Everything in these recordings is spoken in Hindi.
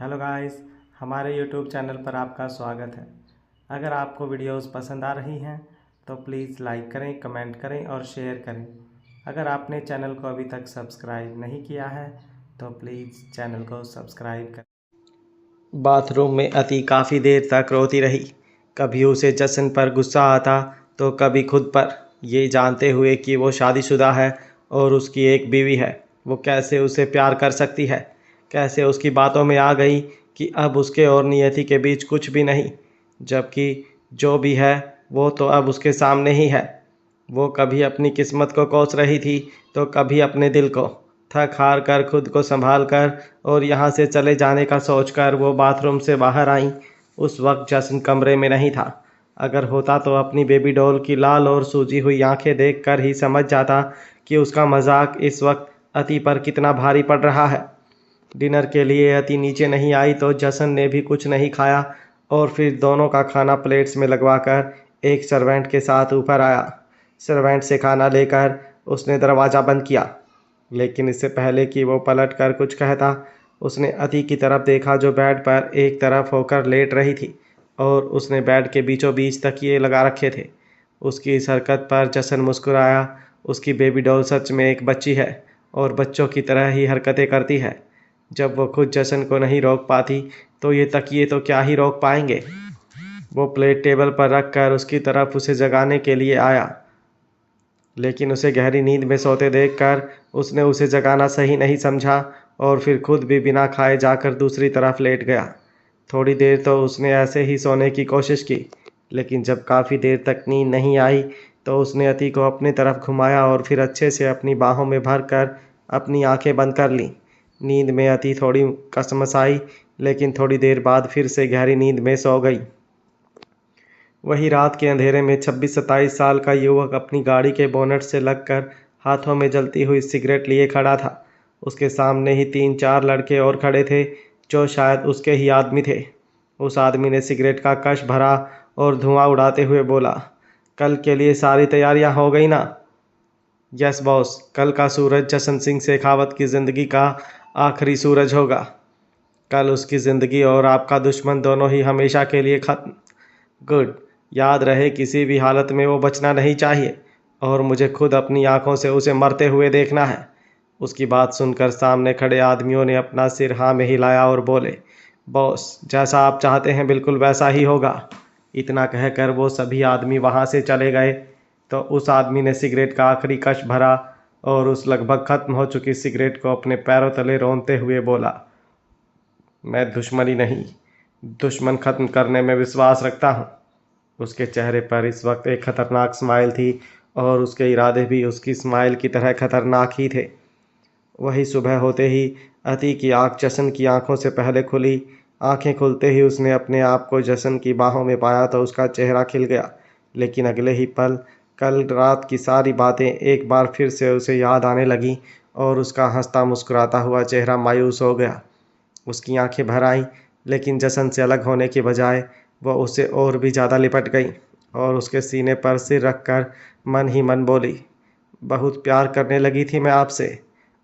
हेलो गाइस, हमारे यूट्यूब चैनल पर आपका स्वागत है। अगर आपको वीडियोस पसंद आ रही हैं तो प्लीज़ लाइक करें, कमेंट करें और शेयर करें। अगर आपने चैनल को अभी तक सब्सक्राइब नहीं किया है तो प्लीज़ चैनल को सब्सक्राइब करें। बाथरूम में अति काफ़ी देर तक रोती रही। कभी उसे जसन पर गुस्सा आता तो कभी खुद पर। ये जानते हुए कि वो शादीशुदा है और उसकी एक बीवी है, वो कैसे उसे प्यार कर सकती है। कैसे उसकी बातों में आ गई कि अब उसके और नियति के बीच कुछ भी नहीं, जबकि जो भी है वो तो अब उसके सामने ही है। वो कभी अपनी किस्मत को कोस रही थी तो कभी अपने दिल को। थक हार कर खुद को संभाल कर और यहाँ से चले जाने का सोचकर वो बाथरूम से बाहर आई। उस वक्त जसन कमरे में नहीं था। अगर होता तो अपनी बेबी डॉल की लाल और सूजी हुई आंखें देखकर ही समझ जाता कि उसका मजाक इस वक्त अति पर कितना भारी पड़ रहा है। डिनर के लिए अति नीचे नहीं आई तो जसन ने भी कुछ नहीं खाया और फिर दोनों का खाना प्लेट्स में लगवाकर एक सर्वेंट के साथ ऊपर आया। सर्वेंट से खाना लेकर उसने दरवाज़ा बंद किया, लेकिन इससे पहले कि वो पलट कर कुछ कहता, उसने अति की तरफ देखा जो बेड पर एक तरफ होकर लेट रही थी और उसने बेड के बीचों बीच तकिए लगा रखे थे। उसकी इस हरकत पर जसन मुस्कुराया। उसकी बेबी डॉल सच में एक बच्ची है और बच्चों की तरह ही हरकतें करती है। जब वो खुद जसन को नहीं रोक पाती तो ये तकिए तो क्या ही रोक पाएंगे। वो प्लेट टेबल पर रख कर उसकी तरफ उसे जगाने के लिए आया, लेकिन उसे गहरी नींद में सोते देखकर उसने उसे जगाना सही नहीं समझा और फिर खुद भी बिना खाए जाकर दूसरी तरफ लेट गया। थोड़ी देर तो उसने ऐसे ही सोने की कोशिश की, लेकिन जब काफ़ी देर तक नींद नहीं आई तो उसने अति को अपनी तरफ घुमाया और फिर अच्छे से अपनी बाहों में भर कर अपनी आंखें बंद कर लीं। नींद में अति थोड़ी कसमसाई, लेकिन थोड़ी देर बाद फिर से गहरी नींद में सो गई। वही रात के अंधेरे में 26-27 साल का युवक अपनी गाड़ी के बोनट से लगकर हाथों में जलती हुई सिगरेट लिए खड़ा था। उसके सामने ही 3-4 लड़के और खड़े थे जो शायद उसके ही आदमी थे। उस आदमी ने सिगरेट का कश भरा और धुआं उड़ाते हुए बोला, कल के लिए सारी तैयारियां हो गई ना? यस बॉस, कल का सूरज जशन सिंह शेखावत की ज़िंदगी का आखिरी सूरज होगा। कल उसकी ज़िंदगी और आपका दुश्मन दोनों ही हमेशा के लिए खत्म। गुड। याद रहे किसी भी हालत में वो बचना नहीं चाहिए और मुझे खुद अपनी आंखों से उसे मरते हुए देखना है। उसकी बात सुनकर सामने खड़े आदमियों ने अपना सिर हाँ में हिलाया और बोले, बॉस जैसा आप चाहते हैं बिल्कुल वैसा ही होगा। इतना कहकर वो सभी आदमी वहाँ से चले गए तो उस आदमी ने सिगरेट का आखिरी कश भरा और उस लगभग खत्म हो चुकी सिगरेट को अपने पैरों तले रौंदते हुए बोला, मैं दुश्मनी नहीं, दुश्मन खत्म करने में विश्वास रखता हूँ। उसके चेहरे पर इस वक्त एक खतरनाक स्माइल थी और उसके इरादे भी उसकी स्माइल की तरह खतरनाक ही थे। वही सुबह होते ही अति की आंख जशन की आंखों से पहले खुली। आंखें खुलते ही उसने अपने आप को जशन की बाहों में पाया तो उसका चेहरा खिल गया, लेकिन अगले ही पल कल रात की सारी बातें एक बार फिर से उसे याद आने लगी और उसका हंसता मुस्कुराता हुआ चेहरा मायूस हो गया। उसकी आंखें भर आईं, लेकिन जशन से अलग होने के बजाय वह उससे और भी ज़्यादा लिपट गई और उसके सीने पर सिर रखकर मन ही मन बोली, बहुत प्यार करने लगी थी मैं आपसे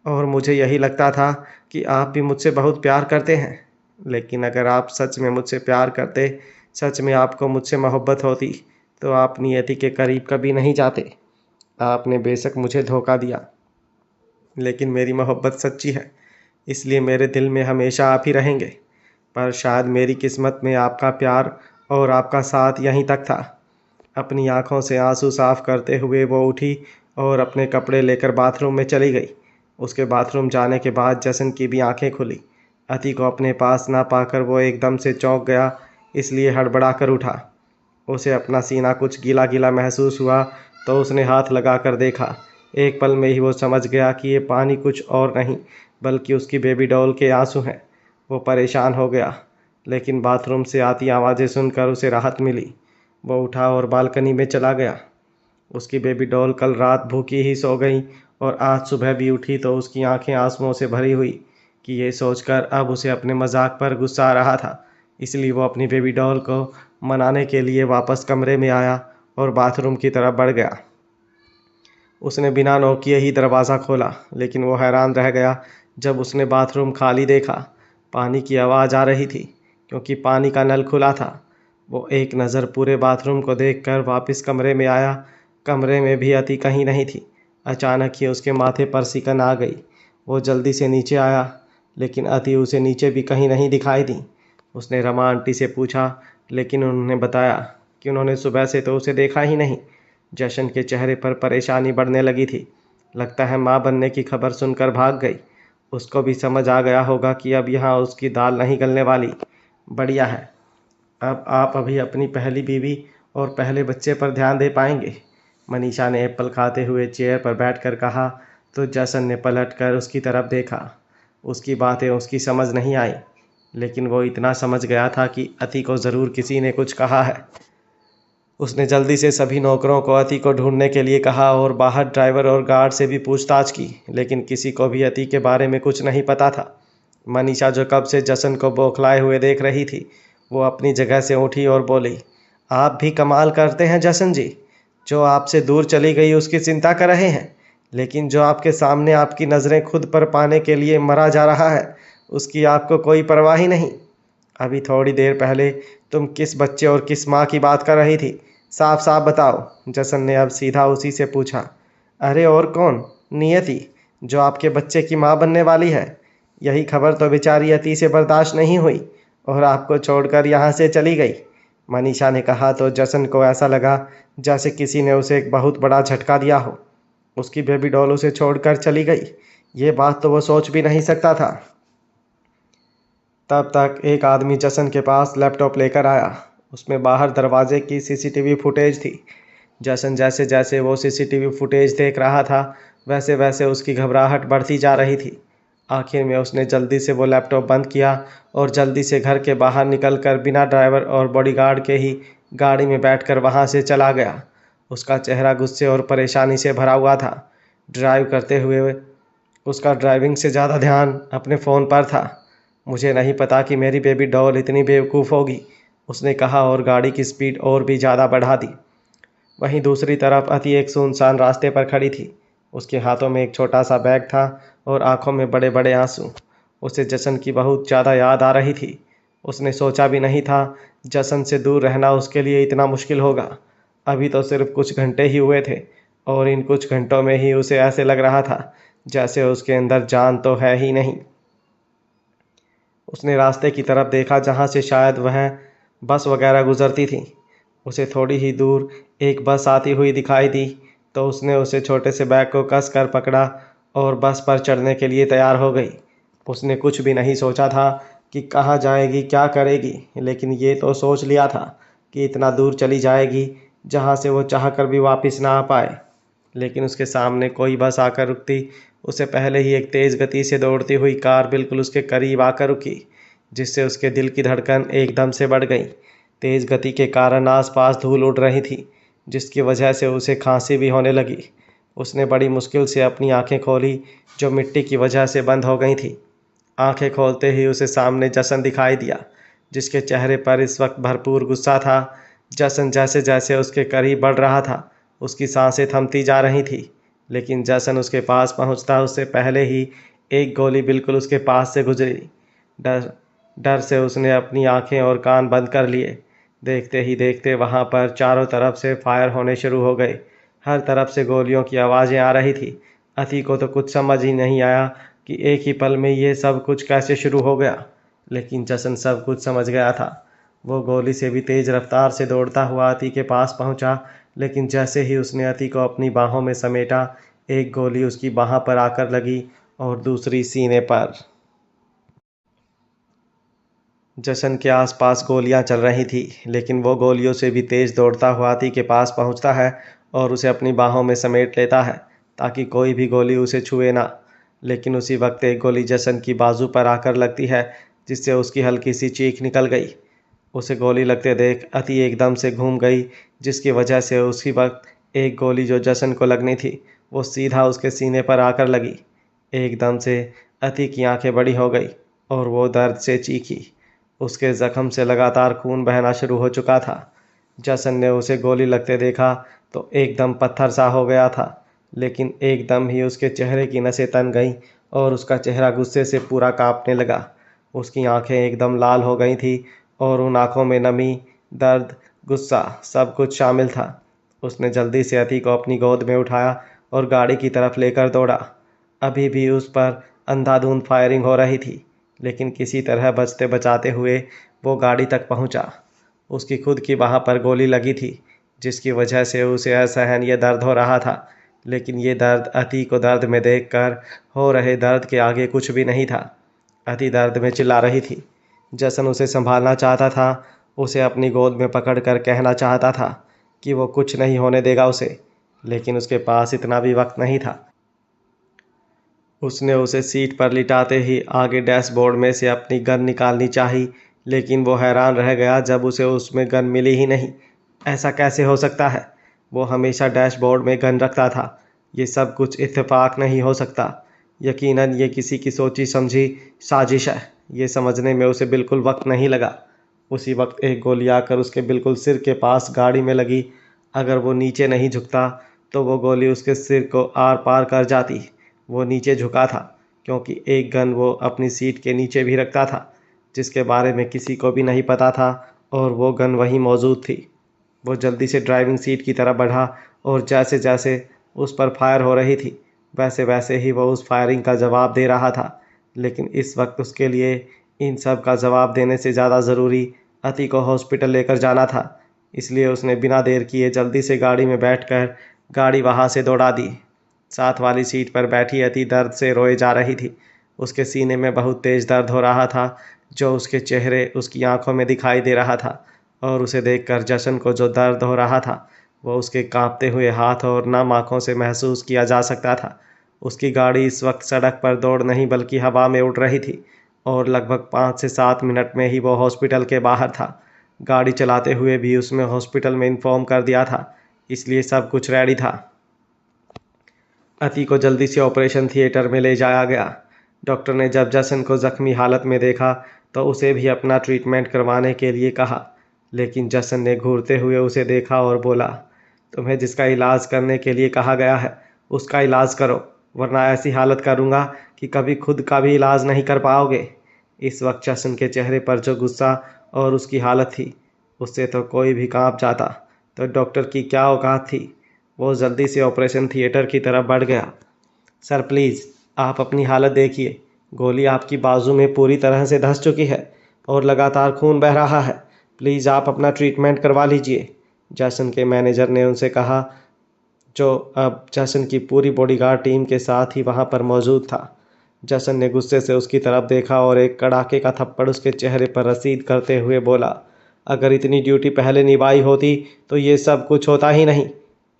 और मुझे यही लगता था कि आप भी मुझसे बहुत प्यार करते हैं। लेकिन अगर आप सच में मुझसे प्यार करते, सच में आपको मुझसे मोहब्बत होती तो आप नियति के करीब कभी नहीं जाते। आपने बेशक मुझे धोखा दिया, लेकिन मेरी मोहब्बत सच्ची है, इसलिए मेरे दिल में हमेशा आप ही रहेंगे। पर शायद मेरी किस्मत में आपका प्यार और आपका साथ यहीं तक था। अपनी आंखों से आंसू साफ करते हुए वो उठी और अपने कपड़े लेकर बाथरूम में चली गई। उसके बाथरूम जाने के बाद जसन की भी आंखें खुली। अति को अपने पास ना पाकर वो एकदम से चौंक गया, इसलिए हड़बड़ा कर उठा। उसे अपना सीना कुछ गीला गीला महसूस हुआ तो उसने हाथ लगाकर देखा। एक पल में ही वो समझ गया कि ये पानी कुछ और नहीं बल्कि उसकी बेबी डॉल के आंसू हैं। वो परेशान हो गया, लेकिन बाथरूम से आती आवाज़ें सुनकर उसे राहत मिली। वो उठा और बालकनी में चला गया। उसकी बेबी डॉल कल रात भूखी ही सो गई और आज सुबह भी उठी तो उसकी आंखें आंसुओं से भरी हुई कि ये सोचकर अब उसे अपने मजाक पर गुस्सा आ रहा था। इसलिए वो अपनी बेबी डॉल को मनाने के लिए वापस कमरे में आया और बाथरूम की तरफ बढ़ गया। उसने बिना नॉक किए ही दरवाज़ा खोला, लेकिन वो हैरान रह गया जब उसने बाथरूम खाली देखा। पानी की आवाज़ आ रही थी क्योंकि पानी का नल खुला था। वो एक नज़र पूरे बाथरूम को देखकर वापस कमरे में आया। कमरे में भी अति कहीं नहीं थी। अचानक ही उसके माथे पर सिकन आ गई। वो जल्दी से नीचे आया, लेकिन अति उसे नीचे भी कहीं नहीं दिखाई दी। उसने रमा आंटी से पूछा, लेकिन उन्होंने बताया कि उन्होंने सुबह से तो उसे देखा ही नहीं। जशन के चेहरे पर परेशानी बढ़ने लगी थी। लगता है माँ बनने की खबर सुनकर भाग गई। उसको भी समझ आ गया होगा कि अब यहाँ उसकी दाल नहीं गलने वाली। बढ़िया है, अब आप अभी अपनी पहली बीवी और पहले बच्चे पर ध्यान दे पाएंगे। मनीषा ने एप्पल खाते हुए चेयर पर बैठकर कहा तो जसन ने पलटकर उसकी तरफ देखा। उसकी बातें उसकी समझ नहीं आई, लेकिन वो इतना समझ गया था कि अति को ज़रूर किसी ने कुछ कहा है। उसने जल्दी से सभी नौकरों को अति को ढूंढने के लिए कहा और बाहर ड्राइवर और गार्ड से भी पूछताछ की, लेकिन किसी को भी अति के बारे में कुछ नहीं पता था। मनीषा जो कब से जसन को बौखलाए हुए देख रही थी, वो अपनी जगह से उठी और बोली, आप भी कमाल करते हैं जसन जी। जो आपसे दूर चली गई उसकी चिंता कर रहे हैं, लेकिन जो आपके सामने आपकी नज़रें खुद पर पाने के लिए मरा जा रहा है, उसकी आपको कोई परवाह ही नहीं। अभी थोड़ी देर पहले तुम किस बच्चे और किस माँ की बात कर रही थी? साफ साफ बताओ। जसन ने अब सीधा उसी से पूछा। अरे और कौन? नियति, जो आपके बच्चे की माँ बनने वाली है। यही खबर तो बेचारी अति से बर्दाश्त नहीं हुई और आपको छोड़कर यहाँ से चली गई। मनीषा ने कहा तो जसन को ऐसा लगा जैसे किसी ने उसे एक बहुत बड़ा झटका दिया हो। उसकी बेबी डॉल उसे छोड़कर चली गई, ये बात तो वो सोच भी नहीं सकता था। तब तक एक आदमी जसन के पास लैपटॉप लेकर आया। उसमें बाहर दरवाजे की सीसीटीवी फुटेज थी। जसन जैसे जैसे वो सीसीटीवी फुटेज देख रहा था, वैसे वैसे उसकी घबराहट बढ़ती जा रही थी। आखिर में उसने जल्दी से वो लैपटॉप बंद किया और जल्दी से घर के बाहर निकलकर बिना ड्राइवर और बॉडीगार्ड के ही गाड़ी में बैठकर वहाँ से चला गया। उसका चेहरा गुस्से और परेशानी से भरा हुआ था। ड्राइव करते हुए उसका ड्राइविंग से ज़्यादा ध्यान अपने फ़ोन पर था। मुझे नहीं पता कि मेरी बेबी डॉल इतनी बेवकूफ़ होगी, उसने कहा और गाड़ी की स्पीड और भी ज़्यादा बढ़ा दी। वहीं दूसरी तरफ अति एक सुनसान रास्ते पर खड़ी थी। उसके हाथों में एक छोटा सा बैग था और आंखों में बड़े बड़े आंसू। उसे जसन की बहुत ज़्यादा याद आ रही थी। उसने सोचा भी नहीं था जसन से दूर रहना उसके लिए इतना मुश्किल होगा। अभी तो सिर्फ कुछ घंटे ही हुए थे और इन कुछ घंटों में ही उसे ऐसे लग रहा था जैसे उसके अंदर जान तो है ही नहीं। उसने रास्ते की तरफ देखा जहाँ से शायद वह बस वगैरह गुजरती थी। उसे थोड़ी ही दूर एक बस आती हुई दिखाई दी तो उसने उसे छोटे से बैग को कस कर पकड़ा और बस पर चढ़ने के लिए तैयार हो गई। उसने कुछ भी नहीं सोचा था कि कहाँ जाएगी, क्या करेगी, लेकिन ये तो सोच लिया था कि इतना दूर चली जाएगी जहाँ से वो चाहकर भी वापस ना आ पाए। लेकिन उसके सामने कोई बस आकर रुकती, उसे पहले ही एक तेज़ गति से दौड़ती हुई कार बिल्कुल उसके करीब आकर रुकी, जिससे उसके दिल की धड़कन एकदम से बढ़ गई। तेज़ गति के कारण आसपास धूल उड़ रही थी, जिसकी वजह से उसे खांसी भी होने लगी। उसने बड़ी मुश्किल से अपनी आंखें खोली, जो मिट्टी की वजह से बंद हो गई थी। आंखें खोलते ही उसे सामने जसन दिखाई दिया, जिसके चेहरे पर इस वक्त भरपूर गुस्सा था। जसन जैसे जैसे उसके करीब बढ़ रहा था, उसकी सांसें थमती जा रही थी, लेकिन जसन उसके पास पहुंचता उससे पहले ही एक गोली बिल्कुल उसके पास से गुजरी। डर डर से उसने अपनी आंखें और कान बंद कर लिए। देखते ही देखते वहां पर चारों तरफ से फायर होने शुरू हो गए। हर तरफ से गोलियों की आवाज़ें आ रही थी। अति को तो कुछ समझ ही नहीं आया कि एक ही पल में ये सब कुछ कैसे शुरू हो गया, लेकिन जसन सब कुछ समझ गया था। वो गोली से भी तेज़ रफ्तार से दौड़ता हुआ अति के पास पहुंचा, लेकिन जैसे ही उसने अति को अपनी बाहों में समेटा, एक गोली उसकी बाह पर आकर लगी और दूसरी सीने पर। जशन के आसपास गोलियां चल रही थी, लेकिन वो गोलियों से भी तेज़ दौड़ता हुआ हाथी के पास पहुंचता है और उसे अपनी बाहों में समेट लेता है ताकि कोई भी गोली उसे छुए ना। लेकिन उसी वक्त एक गोली जशन की बाजू पर आकर लगती है, जिससे उसकी हल्की सी चीख निकल गई। उसे गोली लगते देख अति एकदम से घूम गई, जिसकी वजह से उसी वक्त एक गोली जो जशन को लगनी थी वो सीधा उसके सीने पर आकर लगी। एकदम से अति की आंखें बड़ी हो गई और वो दर्द से चीखी। उसके ज़ख्म से लगातार खून बहना शुरू हो चुका था। जसन ने उसे गोली लगते देखा तो एकदम पत्थर सा हो गया था, लेकिन एकदम ही उसके चेहरे की नसें तन गईं और उसका चेहरा गुस्से से पूरा कांपने लगा। उसकी आंखें एकदम लाल हो गई थी और उन आंखों में नमी, दर्द, गुस्सा सब कुछ शामिल था। उसने जल्दी से अति को अपनी गोद में उठाया और गाड़ी की तरफ लेकर दौड़ा। अभी भी उस पर अंधाधुंध फायरिंग हो रही थी, लेकिन किसी तरह बचते बचाते हुए वो गाड़ी तक पहुंचा। उसकी खुद की बाह पर गोली लगी थी, जिसकी वजह से उसे असहनीय दर्द हो रहा था, लेकिन ये दर्द अति को दर्द में देखकर हो रहे दर्द के आगे कुछ भी नहीं था। अति दर्द में चिल्ला रही थी। जसन उसे संभालना चाहता था, उसे अपनी गोद में पकड़कर कहना चाहता था कि वो कुछ नहीं होने देगा उसे, लेकिन उसके पास इतना भी वक्त नहीं था। उसने उसे सीट पर लिटाते ही आगे डैशबोर्ड में से अपनी गन निकालनी चाही, लेकिन वो हैरान रह गया जब उसे उसमें गन मिली ही नहीं। ऐसा कैसे हो सकता है? वो हमेशा डैशबोर्ड में गन रखता था। ये सब कुछ इत्तेफाक नहीं हो सकता। यकीनन ये किसी की सोची समझी साजिश है। ये समझने में उसे बिल्कुल वक्त नहीं लगा। उसी वक्त एक गोली आकर उसके बिल्कुल सिर के पास गाड़ी में लगी। अगर वो नीचे नहीं झुकता तो वो गोली उसके सिर को आर पार कर जाती। वो नीचे झुका था क्योंकि एक गन वो अपनी सीट के नीचे भी रखता था, जिसके बारे में किसी को भी नहीं पता था, और वो गन वहीं मौजूद थी। वो जल्दी से ड्राइविंग सीट की तरफ बढ़ा और जैसे जैसे उस पर फायर हो रही थी, वैसे वैसे ही वो उस फायरिंग का जवाब दे रहा था। लेकिन इस वक्त उसके लिए इन सब का जवाब देने से ज़्यादा ज़रूरी अति को हॉस्पिटल लेकर जाना था। इसलिए उसने बिना देर किए जल्दी से गाड़ी में बैठकर गाड़ी वहाँ से दौड़ा दी। साथ वाली सीट पर बैठी अति दर्द से रोए जा रही थी। उसके सीने में बहुत तेज़ दर्द हो रहा था, जो उसके चेहरे, उसकी आंखों में दिखाई दे रहा था। और उसे देखकर जशन को जो दर्द हो रहा था, वो उसके कांपते हुए हाथ और नम आंखों से महसूस किया जा सकता था। उसकी गाड़ी इस वक्त सड़क पर दौड़ नहीं बल्कि हवा में उड़ रही थी, और लगभग 5 से 7 मिनट में ही वो हॉस्पिटल के बाहर था। गाड़ी चलाते हुए भी उसने हॉस्पिटल में इन्फॉर्म कर दिया था, इसलिए सब कुछ रेडी था। अति को जल्दी से ऑपरेशन थिएटर में ले जाया गया। डॉक्टर ने जब जसन को जख्मी हालत में देखा तो उसे भी अपना ट्रीटमेंट करवाने के लिए कहा, लेकिन जसन ने घूरते हुए उसे देखा और बोला, तुम्हें जिसका इलाज करने के लिए कहा गया है उसका इलाज करो, वरना ऐसी हालत करूँगा कि कभी खुद का भी इलाज नहीं कर पाओगे। इस वक्त जसन के चेहरे पर जो गुस्सा और उसकी हालत थी, उससे तो कोई भी कांप जाता। तो डॉक्टर की क्या औकात थी। वो जल्दी से ऑपरेशन थिएटर की तरफ बढ़ गया। सर प्लीज़, आप अपनी हालत देखिए। गोली आपकी बाजू में पूरी तरह से धंस चुकी है और लगातार खून बह रहा है। प्लीज़ आप अपना ट्रीटमेंट करवा लीजिए, जैसन के मैनेजर ने उनसे कहा, जो अब जैसन की पूरी बॉडीगार्ड टीम के साथ ही वहां पर मौजूद था। जैसन ने गुस्से से उसकी तरफ देखा और एक कड़ाके का थप्पड़ उसके चेहरे पर रसीद करते हुए बोला, अगर इतनी ड्यूटी पहले निभाई होती तो ये सब कुछ होता ही नहीं।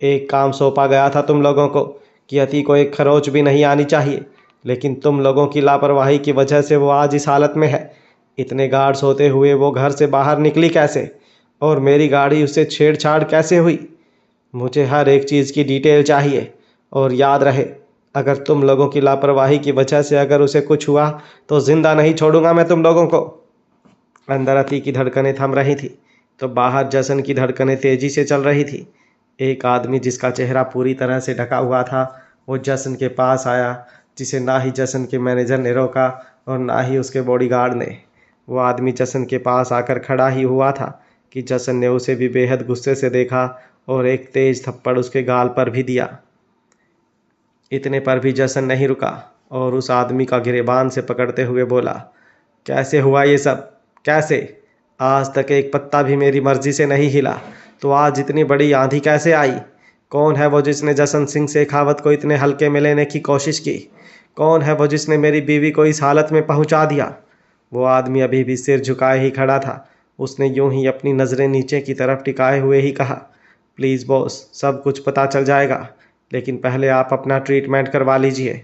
एक काम सौंपा गया था तुम लोगों को कि अति को एक खरोच भी नहीं आनी चाहिए, लेकिन तुम लोगों की लापरवाही की वजह से वो आज इस हालत में है। इतने गार्ड्स होते हुए वो घर से बाहर निकली कैसे, और मेरी गाड़ी उससे छेड़छाड़ कैसे हुई? मुझे हर एक चीज़ की डिटेल चाहिए। और याद रहे, अगर तुम लोगों की लापरवाही की वजह से अगर उसे कुछ हुआ तो जिंदा नहीं छोड़ूंगा मैं तुम लोगों को। अंदर अति की धड़कनें थम रही थी तो बाहर जसन की धड़कनें तेजी से चल रही थी। एक आदमी जिसका चेहरा पूरी तरह से ढका हुआ था, वो जसन के पास आया, जिसे ना ही जसन के मैनेजर ने रोका और ना ही उसके बॉडीगार्ड ने। वो आदमी जसन के पास आकर खड़ा ही हुआ था कि जसन ने उसे भी बेहद गुस्से से देखा और एक तेज थप्पड़ उसके गाल पर भी दिया। इतने पर भी जसन नहीं रुका और उस आदमी का गिरेबान से पकड़ते हुए बोला, कैसे हुआ ये सब? कैसे? आज तक एक पत्ता भी मेरी मर्जी से नहीं हिला, तो आज इतनी बड़ी आंधी कैसे आई? कौन है वो जिसने जसन सिंह शेखावत को इतने हल्के में लेने की कोशिश की? कौन है वो जिसने मेरी बीवी को इस हालत में पहुंचा दिया? वो आदमी अभी भी सिर झुकाए ही खड़ा था। उसने यूं ही अपनी नज़रें नीचे की तरफ टिकाए हुए ही कहा, प्लीज़ बॉस, सब कुछ पता चल जाएगा, लेकिन पहले आप अपना ट्रीटमेंट करवा लीजिए।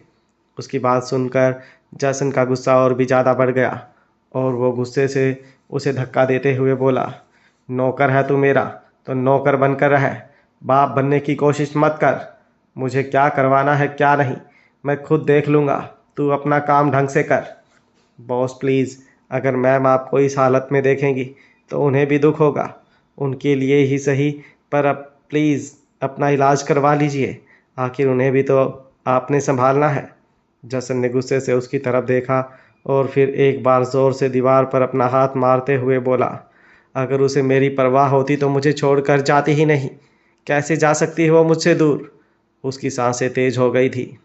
उसकी बात सुनकर जसन का गुस्सा और भी ज़्यादा बढ़ गया और वो गुस्से से उसे धक्का देते हुए बोला, नौकर है तू मेरा तो नौकर बनकर रह, बाप बनने की कोशिश मत कर। मुझे क्या करवाना है क्या नहीं मैं खुद देख लूँगा, तू अपना काम ढंग से कर। बॉस प्लीज़, अगर मैम आपको इस हालत में देखेंगी तो उन्हें भी दुख होगा, उनके लिए ही सही, पर अब प्लीज़ अपना इलाज करवा लीजिए, आखिर उन्हें भी तो आपने संभालना है। जसन ने गुस्से से उसकी तरफ देखा और फिर एक बार ज़ोर से दीवार पर अपना हाथ मारते हुए बोला, अगर उसे मेरी परवाह होती तो मुझे छोड़कर जाती ही नहीं। कैसे जा सकती है वो मुझसे दूर। उसकी सांसें तेज हो गई थी।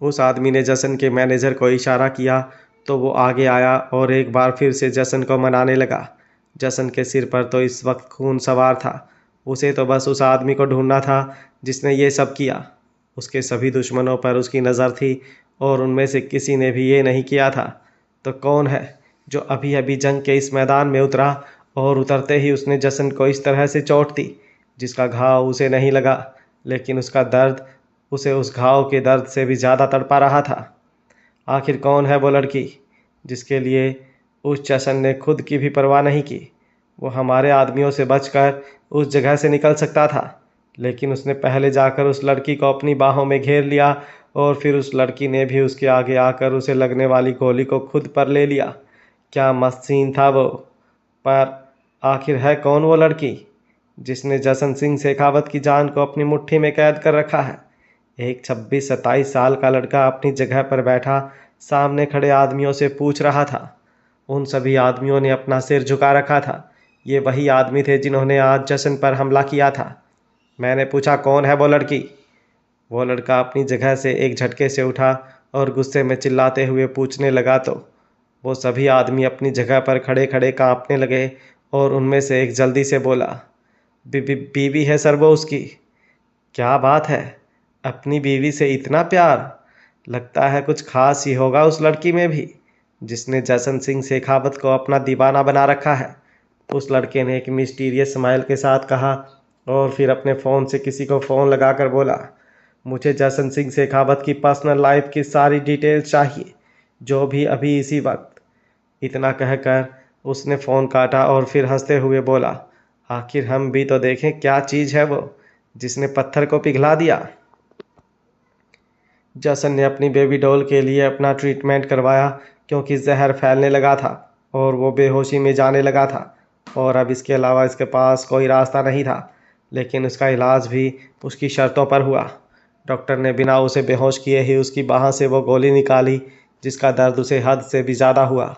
उस आदमी ने जसन के मैनेजर को इशारा किया तो वो आगे आया और एक बार फिर से जसन को मनाने लगा। जसन के सिर पर तो इस वक्त खून सवार था। उसे तो बस उस आदमी को ढूंढना था जिसने ये सब किया। उसके सभी दुश्मनों पर उसकी नज़र थी और उनमें से किसी ने भी ये नहीं किया था। तो कौन है जो अभी अभी जंग के इस मैदान में उतरा और उतरते ही उसने जसन को इस तरह से चोट दी, जिसका घाव उसे नहीं लगा लेकिन उसका दर्द उसे उस घाव के दर्द से भी ज़्यादा तड़पा रहा था। आखिर कौन है वो लड़की जिसके लिए उस जसन ने खुद की भी परवाह नहीं की। वो हमारे आदमियों से बचकर उस जगह से निकल सकता था, लेकिन उसने पहले जाकर उस लड़की को अपनी बाहों में घेर लिया और फिर उस लड़की ने भी उसके आगे आकर उसे लगने वाली गोली को खुद पर ले लिया। क्या मस्त सीन था वो। पर आखिर है कौन वो लड़की जिसने जसन सिंह शेखावत की जान को अपनी मुट्ठी में कैद कर रखा है। एक 26-27 साल का लड़का अपनी जगह पर बैठा सामने खड़े आदमियों से पूछ रहा था। उन सभी आदमियों ने अपना सिर झुका रखा था। ये वही आदमी थे जिन्होंने आज जशन पर हमला किया था। मैंने पूछा, कौन है वो लड़की। वो लड़का अपनी जगह से एक झटके से उठा और गुस्से में चिल्लाते हुए पूछने लगा तो वो सभी आदमी अपनी जगह पर खड़े खड़े कांपने लगे और उनमें से एक जल्दी से बोला, बीवी है सर वो उसकी। क्या बात है, अपनी बीवी से इतना प्यार। लगता है कुछ खास ही होगा उस लड़की में भी जिसने जसन सिंह शेखावत को अपना दीवाना बना रखा है। उस लड़के ने एक मिस्टीरियस स्माइल के साथ कहा और फिर अपने फ़ोन से किसी को फ़ोन लगाकर बोला, मुझे जसन सिंह शेखावत की पर्सनल लाइफ की सारी डिटेल्स चाहिए, जो भी अभी इसी वक्त। इतना कहकर उसने फ़ोन काटा और फिर हंसते हुए बोला, आखिर हम भी तो देखें क्या चीज़ है वो जिसने पत्थर को पिघला दिया। जसन ने अपनी बेबी डॉल के लिए अपना ट्रीटमेंट करवाया क्योंकि जहर फैलने लगा था और वो बेहोशी में जाने लगा था और अब इसके अलावा इसके पास कोई रास्ता नहीं था। लेकिन उसका इलाज भी उसकी शर्तों पर हुआ। डॉक्टर ने बिना उसे बेहोश किए ही उसकी बाह से वो गोली निकाली जिसका दर्द उसे हद से भी ज़्यादा हुआ।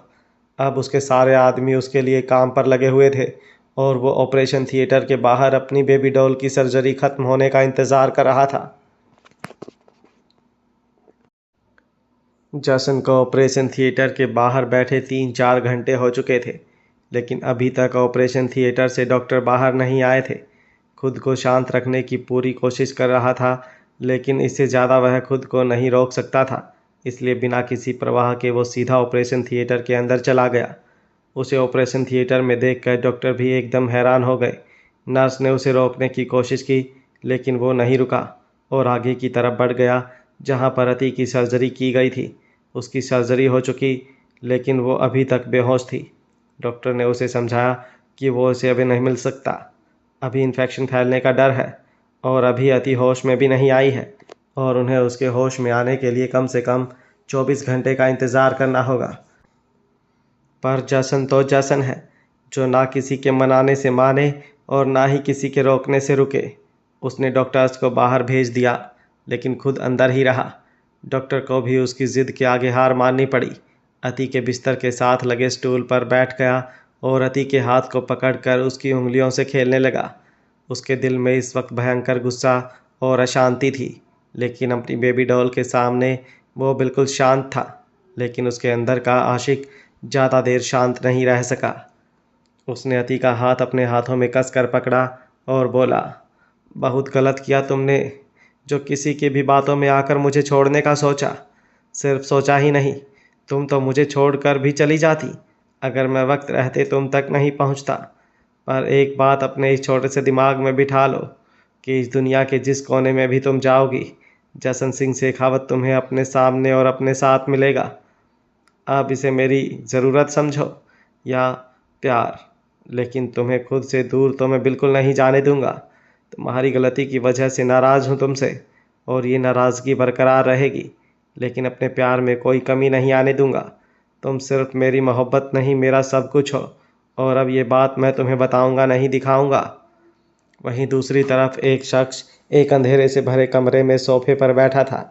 अब उसके सारे आदमी उसके लिए काम पर लगे हुए थे और वो ऑपरेशन थिएटर के बाहर अपनी बेबी डॉल की सर्जरी ख़त्म होने का इंतज़ार कर रहा था। जसन को ऑपरेशन थिएटर के बाहर बैठे 3-4 घंटे हो चुके थे, लेकिन अभी तक ऑपरेशन थिएटर से डॉक्टर बाहर नहीं आए थे। खुद को शांत रखने की पूरी कोशिश कर रहा था, लेकिन इससे ज़्यादा वह खुद को नहीं रोक सकता था। इसलिए बिना किसी परवाह के वो सीधा ऑपरेशन थिएटर के अंदर चला गया। उसे ऑपरेशन थिएटर में देखकर डॉक्टर भी एकदम हैरान हो गए। नर्स ने उसे रोकने की कोशिश की, लेकिन वो नहीं रुका और आगे की तरफ बढ़ गया जहाँ पर अति की सर्जरी की गई थी। उसकी सर्जरी हो चुकी, लेकिन वो अभी तक बेहोश थी। डॉक्टर ने उसे समझाया कि वो उसे अभी नहीं मिल सकता, अभी इन्फेक्शन फैलने का डर है और अभी अति होश में भी नहीं आई है और उन्हें उसके होश में आने के लिए कम से कम 24 घंटे का इंतज़ार करना होगा। पर जसन तो जसन है, जो ना किसी के मनाने से माने और ना ही किसी के रोकने से रुके। उसने डॉक्टर्स को बाहर भेज दिया, लेकिन खुद अंदर ही रहा। डॉक्टर को भी उसकी ज़िद के आगे हार माननी पड़ी। अति के बिस्तर के साथ लगे स्टूल पर बैठ गया और अति के हाथ को पकड़कर उसकी उंगलियों से खेलने लगा। उसके दिल में इस वक्त भयंकर गुस्सा और अशांति थी, लेकिन अपनी बेबी डॉल के सामने वो बिल्कुल शांत था। लेकिन उसके अंदर का आशिक ज़्यादा देर शांत नहीं रह सका। उसने अति का हाथ अपने हाथों में कस कर पकड़ा और बोला, बहुत गलत किया तुमने, जो किसी की भी बातों में आकर मुझे छोड़ने का सोचा। सिर्फ सोचा ही नहीं, तुम तो मुझे छोड़कर भी चली जाती अगर मैं वक्त रहते तुम तक नहीं पहुंचता। पर एक बात अपने इस छोटे से दिमाग में बिठा लो कि इस दुनिया के जिस कोने में भी तुम जाओगी, जसन सिंह शेखावत तुम्हें अपने सामने और अपने साथ मिलेगा। अब इसे मेरी ज़रूरत समझो या प्यार, लेकिन तुम्हें खुद से दूर तो मैं बिल्कुल नहीं जाने दूंगा। तुम्हारी गलती की वजह से नाराज़ हूँ तुमसे और ये नाराज़गी बरकरार रहेगी, लेकिन अपने प्यार में कोई कमी नहीं आने दूंगा। तुम सिर्फ मेरी मोहब्बत नहीं, मेरा सब कुछ हो और अब ये बात मैं तुम्हें बताऊंगा नहीं, दिखाऊंगा। वहीं दूसरी तरफ एक शख्स एक अंधेरे से भरे कमरे में सोफे पर बैठा था।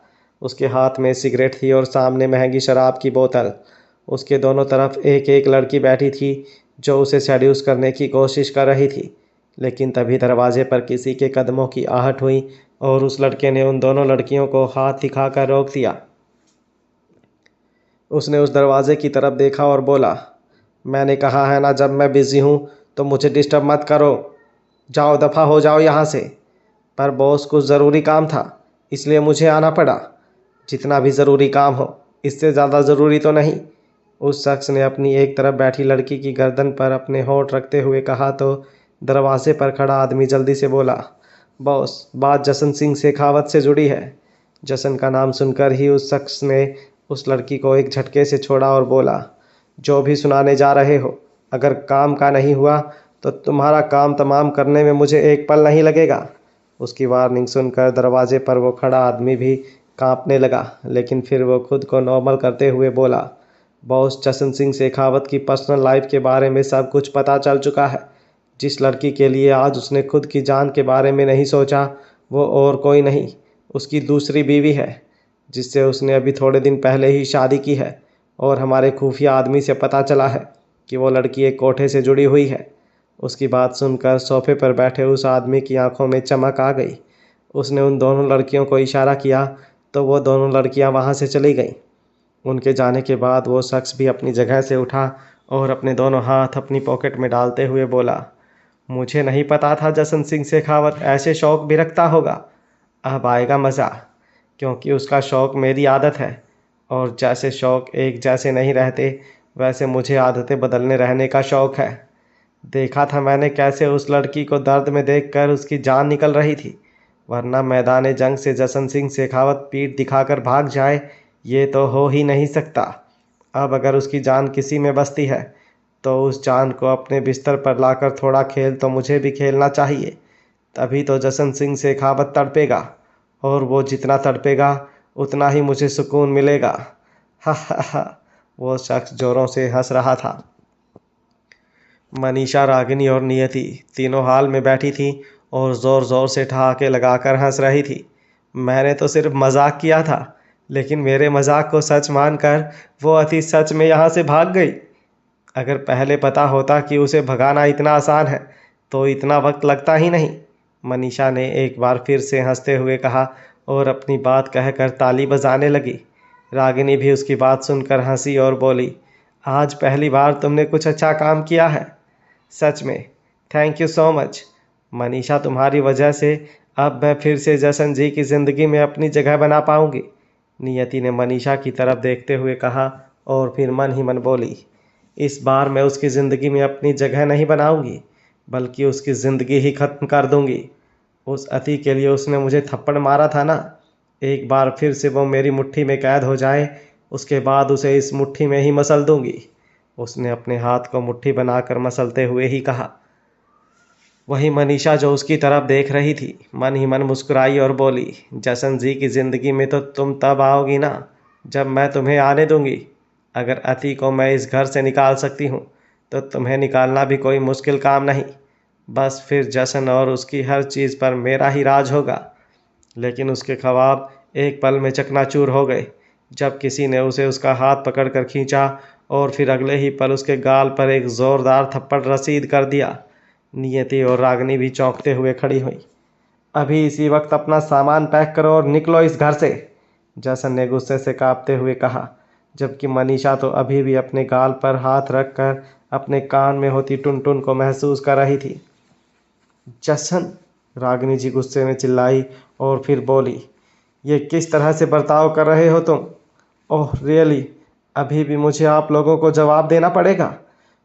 उसके हाथ में सिगरेट थी और सामने महंगी शराब की बोतल। उसके दोनों तरफ एक एक लड़की बैठी थी जो उसे सेड्यूस करने की कोशिश कर रही थी। लेकिन तभी दरवाजे पर किसी के कदमों की आहट हुई और उस लड़के ने उन दोनों लड़कियों को हाथ दिखाकर रोक दिया। उसने उस दरवाजे की तरफ देखा और बोला, मैंने कहा है ना, जब मैं बिज़ी हूँ तो मुझे डिस्टर्ब मत करो, जाओ दफ़ा हो जाओ यहाँ से। पर बॉस कुछ ज़रूरी काम था इसलिए मुझे आना पड़ा। जितना भी ज़रूरी काम हो, इससे ज़्यादा ज़रूरी तो नहीं। उस शख्स ने अपनी एक तरफ बैठी लड़की की गर्दन पर अपने होंठ रखते हुए कहा तो दरवाजे पर खड़ा आदमी जल्दी से बोला, बॉस, बात जशन सिंह शेखावत से जुड़ी है। जशन का नाम सुनकर ही उस शख्स ने उस लड़की को एक झटके से छोड़ा और बोला, जो भी सुनाने जा रहे हो, अगर काम का नहीं हुआ तो तुम्हारा काम तमाम करने में मुझे एक पल नहीं लगेगा। उसकी वार्निंग सुनकर दरवाजे पर वो खड़ा आदमी भी कांपने लगा, लेकिन फिर वो खुद को नॉर्मल करते हुए बोला, बॉस, जशन सिंह शेखावत की पर्सनल लाइफ के बारे में सब कुछ पता चल चुका है। जिस लड़की के लिए आज उसने खुद की जान के बारे में नहीं सोचा, वो और कोई नहीं, उसकी दूसरी बीवी है, जिससे उसने अभी थोड़े दिन पहले ही शादी की है। और हमारे खुफिया आदमी से पता चला है कि वो लड़की एक कोठे से जुड़ी हुई है। उसकी बात सुनकर सोफे पर बैठे उस आदमी की आंखों में चमक आ गई। उसने उन दोनों लड़कियों को इशारा किया तो वो दोनों लड़कियां वहां से चली गईं। उनके जाने के बाद वो शख्स भी अपनी जगह से उठा और अपने दोनों हाथ अपनी पॉकेट में डालते हुए बोला, मुझे नहीं पता था जशन सिंह शेखावत ऐसे शौक भी रखता होगा। अब आएगा मज़ा, क्योंकि उसका शौक मेरी आदत है। और जैसे शौक एक जैसे नहीं रहते, वैसे मुझे आदतें बदलने रहने का शौक है। देखा था मैंने कैसे उस लड़की को दर्द में देखकर उसकी जान निकल रही थी, वरना मैदान जंग से जशन सिंह शेखावत पीठ दिखाकर भाग जाए, ये तो हो ही नहीं सकता। अब अगर उसकी जान किसी में बसती है तो उस जान को अपने बिस्तर पर लाकर थोड़ा खेल तो मुझे भी खेलना चाहिए। तभी तो जशन सिंह शेखावत तड़पेगा, और वो जितना तड़पेगा उतना ही मुझे सुकून मिलेगा। हा हा हा। वो शख्स जोरों से हंस रहा था। मनीषा, रागिनी और नियति तीनों हाल में बैठी थी और ज़ोर ज़ोर से ठहाके लगाकर हंस रही थी। मैंने तो सिर्फ मजाक किया था, लेकिन मेरे मजाक को सच मानकर वो अति सच में यहाँ से भाग गई। अगर पहले पता होता कि उसे भगाना इतना आसान है तो इतना वक्त लगता ही नहीं। मनीषा ने एक बार फिर से हंसते हुए कहा और अपनी बात कहकर ताली बजाने लगी। रागिनी भी उसकी बात सुनकर हंसी और बोली, आज पहली बार तुमने कुछ अच्छा काम किया है, सच में thank you so much. Manisha, तुम्हारी वजह से अब मैं फिर से जशन जी की ज़िंदगी में अपनी जगह बना पाऊंगी। नियति ने मनीषा की तरफ देखते हुए कहा और फिर मन ही मन बोली, इस बार मैं उसकी ज़िंदगी में अपनी जगह नहीं बनाऊंगी, बल्कि उसकी ज़िंदगी ही ख़त्म कर दूंगी। उस अति के लिए उसने मुझे थप्पड़ मारा था ना, एक बार फिर से वो मेरी मुट्ठी में कैद हो जाए, उसके बाद उसे इस मुट्ठी में ही मसल दूंगी। उसने अपने हाथ को मुट्ठी बनाकर मसलते हुए ही कहा। वही मनीषा जो उसकी तरफ देख रही थी मन ही मन मुस्कुराई और बोली, जशन जी की ज़िंदगी में तो तुम तब आओगी ना जब मैं तुम्हें आने दूंगी। अगर अति को मैं इस घर से निकाल सकती हूँ तो तुम्हें निकालना भी कोई मुश्किल काम नहीं। बस फिर जशन और उसकी हर चीज़ पर मेरा ही राज होगा। लेकिन उसके ख्वाब एक पल में चकनाचूर हो गए जब किसी ने उसे उसका हाथ पकड़कर खींचा और फिर अगले ही पल उसके गाल पर एक ज़ोरदार थप्पड़ रसीद कर दिया। नियति और रागिनी भी चौंकते हुए खड़ी हुई। अभी इसी वक्त अपना सामान पैक करो और निकलो इस घर से, जशन ने गुस्से से कांपते हुए कहा, जबकि मनीषा तो अभी भी अपने गाल पर हाथ रखकर अपने कान में होती टुनटुन को महसूस कर रही थी। जशन, रागिनी जी गुस्से में चिल्लाई और फिर बोली, ये किस तरह से बर्ताव कर रहे हो तुम? ओह रियली, अभी भी मुझे आप लोगों को जवाब देना पड़ेगा?